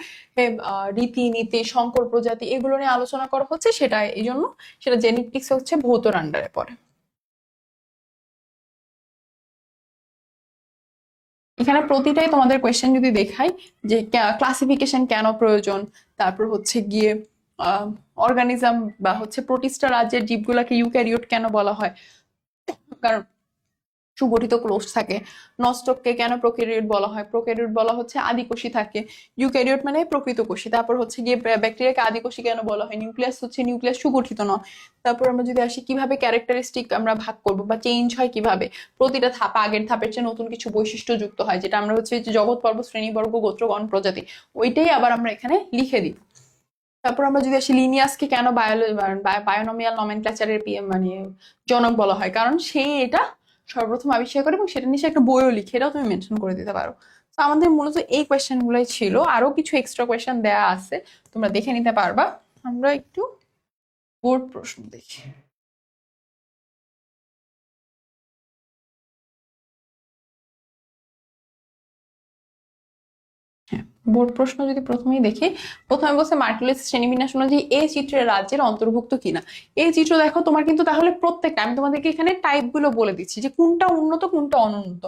রীতিনীতি, সংকর প্রজাতি, এগুলো নিয়ে আলোচনা করা হচ্ছে, সেটা এই জন্য সেটা জেনেটিক্স হচ্ছে ভৌতর আন্ডারে পড়ে। এখানে প্রতিটাই তোমাদের কোয়েশ্চেন যদি দেখাই, যে ক্লাসিফিকেশন কেন প্রয়োজন, তারপর হচ্ছে গিয়ে অর্গানিজম বা হচ্ছে প্রোটিস্টা রাজ্যের জীবগুলাকে ইউক্যারিওট কেন বলা হয়, কারণ সুগঠিত কোষ থাকে। নস্টককে কেন প্রোক্যারিওট বলা হয়, প্রোক্যারিওট বলা হচ্ছে আদিকোষী থাকে, ইউক্যারিওট মানে প্রকৃত কোষী। তারপর হচ্ছে গিয়ে ব্যাকটেরিয়াকে আদিকোষী কেন বলা হয়, নিউক্লিয়াস সুগঠিত নয়। তারপর আমরা যদি আসি কিভাবে ক্যারেক্টারিস্টিক আমরা ভাগ করব বা চেঞ্জ হয় কিভাবে, প্রতিটা ধাপ আগের ধাপের চেয়ে নতুন কিছু বৈশিষ্ট্য যুক্ত হয়, যেটা আমরা হচ্ছে যে জগৎ পর্ব শ্রেণীবর্গ গোত্রগণ প্রজাতি, ওইটাই আবার আমরা এখানে লিখে দিই। তারপর আমরা যদি আসি লিনিয়াসকে কেন বায়োনমিয়াল নমেনক্লেচারের মানে জনক বলা হয়, কারণ সে এটা সর্বপ্রথম আবিষ্কার করে এবং সেটা নিয়ে একটা বইও লিখে, এটাও তুমি মেনশন করে দিতে পারো। তো আমাদের মূলত এই কোয়েশ্চেন গুলোই ছিল, আরো কিছু এক্সট্রা কোয়েশ্চেন দেয়া আছে, তোমরা দেখে নিতে পারবা। আমরা একটু বোর্ড প্রশ্ন দেখি। বোর্ড প্রশ্ন যদি প্রথমেই দেখি, প্রথমে বলছে মার্কুলিস শ্রেণীবিন্যাস অনুযায়ী এই চিত্রের রাজ্যের অন্তর্ভুক্ত কিনা। এই চিত্র দেখো, তোমার কিন্তু তাহলে প্রত্যেকটা, আমি তোমাদেরকে এখানে টাইপ গুলো বলে দিচ্ছি যে কোনটা উন্নত কোনটা অনুন্নত।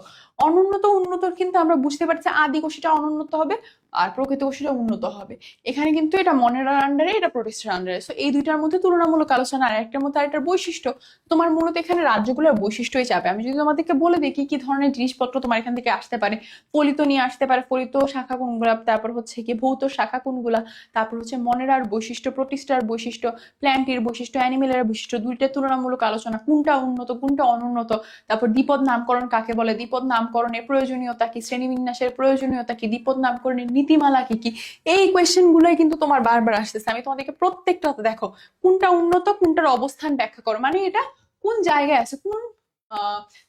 উন্নত কিন্তু আমরা বুঝতে পারছি আদি কোষীটা অনুন্নত হবে আর প্রকৃত কোষীটা উন্নত হবে। এখানে কিন্তু এটা মনেরার আন্ডারে, এটা প্রোটিস্টার আন্ডারে। সো এই দুইটার মধ্যে তুলনামূলক আলোচনা, আর একটার মধ্যে আরেকটার বৈশিষ্ট্য। তোমার মূলত এখানে রাজ্যগুলোর বৈশিষ্ট্যই চাবে। আমি যদি তোমাদেরকে বলে দিই কি কি ধরনের জিনিসপত্র তোমার এখান থেকে আসতে পারে, ফলিত নিয়ে আসতে পারে, ফলিত শাখা কোনগুলা, তারপর হচ্ছে কি ভৌত শাখা কোনগুলা, তারপর হচ্ছে মনেরার বৈশিষ্ট্য, প্রোটিস্টার বৈশিষ্ট্য, প্ল্যান্টের বৈশিষ্ট্য, অ্যানিমেলের বৈশিষ্ট্য, দুইটা তুলনামূলক আলোচনা, কোনটা উন্নত কোনটা অনুন্নত। তারপর দ্বিপদ নামকরণ কাকে বলে, দ্বিপদ নামকরণের প্রয়োজনীয়তা কি, শ্রেণীবিন্যাসের প্রয়োজনীয়তা কি, দ্বিপদ নামকরণের নীতিমালা কি কি, এই কোয়েশ্চেন গুলোই কিন্তু তোমার বারবার আসতেছে। আমি তোমাদেরকে প্রত্যেকটাতে দেখো কোনটা উন্নত কোনটার অবস্থান ব্যাখ্যা করো, মানে এটা কোন জায়গায় আছে, কোন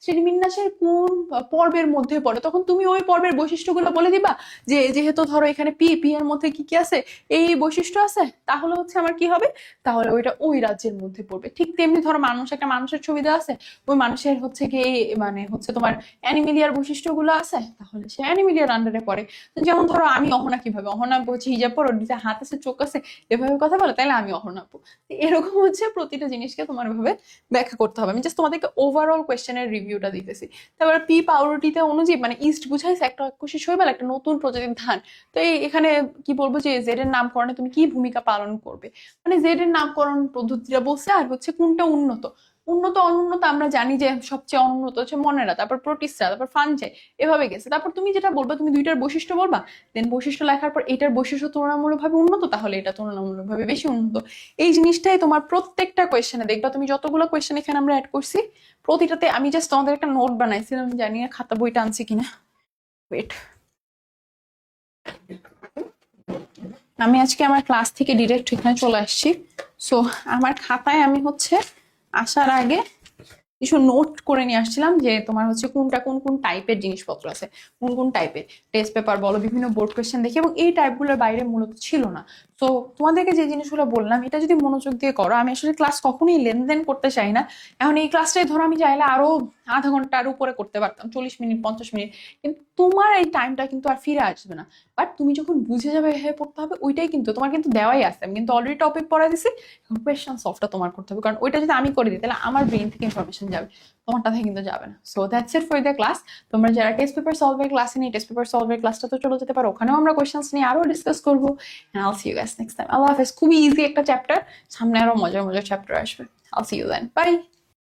শ্রেণীবিন্যাসের কোন পর্বের মধ্যে পড়ে, তখন তুমি ওই পর্বের বৈশিষ্ট্যগুলো বলে দিবা, যে যেহেতু ধরো এখানে পি এর মধ্যে কি কি আছে, এই বৈশিষ্ট্য আছে, তাহলে হচ্ছে আমার কি হবে, তাহলে ওইটা ওই রাজ্যের মধ্যে পড়বে। ঠিক তেমনি ধরো একটা মানুষের ছবি দেওয়া আছে, ওই মানুষের হচ্ছে কি মানে হচ্ছে তোমার অ্যানিমিলিয়ার বৈশিষ্ট্যগুলো আছে, তাহলে সে অ্যানিমিলিয়ার আন্ডারে পড়ে। যেমন ধরো আমি অহনা, কিভাবে অহনা হচ্ছে হিজাব পরো, হাত আছে চোখ আছে, এভাবে কথা বলে, তাহলে আমি অহনা আপু। এরকম হচ্ছে প্রতিটা জিনিসকে তোমার ভাবে ব্যাখ্যা করতে হবে। আমি জাস্ট তোমাদেরকে ওভারঅল কোয়েশ্চেনের রিভিউটা দিতেছি। তারপরে পি পাউরুটিতে অনুজীব মানে ইস্ট বুঝাইছে একটা একুশে শৈবাল, একটা নতুন প্রজাতির ধান। তো এখানে কি বলবো, যে জেড এর নামকরণে তুমি কি ভূমিকা পালন করবে, মানে জেড এর নামকরণ পদ্ধতিটা বলছে, আর হচ্ছে কোনটা উন্নত অনুন্নত আমরা জানি যে সবচেয়ে অনুন্নত হচ্ছে মনেরা, তারপর প্রোটিস্টা, তারপর ফানজাই, এভাবে গেছে। তারপর তুমি যেটা বলবা, তুমি দুইটার বৈশিষ্ট্য বলবা, দেন বৈশিষ্ট্য লেখার পর এটার বৈশিষ্ট্য তুলনামূলকভাবে উন্নত, তাহলে এটা তুলনামূলকভাবে বেশি উন্নত। এই জিনিসটাই তোমার প্রত্যেকটা কোয়েশ্চেনে দেখবা। তুমি যতগুলো কোয়েশ্চেন এখানে আমরা অ্যাড করছি, প্রতিটাতে আমি জাস্ট তোমাদের একটা নোট বানাইছিলাম, জানি না খাতা বইটা আনছি কিনা, ওয়েট। আমি আজকে আমার ক্লাস থেকে ডিরেক্ট এখানে চলে আসছি। সো আমার খাতায় আমি হচ্ছে আসার আগে কিছু নোট করে নিয়ে আসছিলাম, যে তোমার হচ্ছে কোনটা কোন কোন টাইপের জিনিসপত্র আছে, কোন কোন টাইপের টেস্ট পেপার বলো, বিভিন্ন বোর্ড কোয়েশ্চেন দেখি, এবং এই টাইপগুলোর বাইরে মূলত ছিল না। তো তোমাদেরকে যে জিনিসগুলো বললাম, এটা যদি মনোযোগ দিয়ে করো, আমি আসলে ক্লাস কখনোই লেনদেন করতে চাই না। এখন এই ক্লাসটাই ধরো আমি চাইলে আরো আধা ঘন্টার উপরে করতে পারতাম, 40 মিনিট 50 মিনিট, কিন্তু তোমার এই টাইমটা কিন্তু আর ফিরে আসবে না। বাট তুমি যখন বুঝে যাবে হ্যাঁ পড়তে হবে, ওইটাই কিন্তু তোমার কিন্তু দেওয়াই আছে। আমি কিন্তু অলরেডি টপিক পড়াই দিছি, কোয়েশ্চেন সলভটা তোমার করতে হবে, কারণ ওইটা যদি আমি করে দিই তাহলে আমার ব্রেন থেকে ইনফরমেশন যাবে, তোমারটা থেকে কিন্তু যাবে না। So that's it for the class. তোমরা যারা টেস্ট পেপার সলভের ক্লাসে নেই, টেস্ট পেপার সলভের ক্লাসটা তো চলে যেতে পারো, ওখানেও আমরা কোয়েশ্চেন্স নিয়ে আরো ডিসকাস করবো। I'll see you guys next time. আল্লাহ হাফেজ। খুবই ইজি একটা চ্যাপ্টার, সামনে আরো মজার মজার চ্যাপ্টার আসবে। I'll see you then. Bye.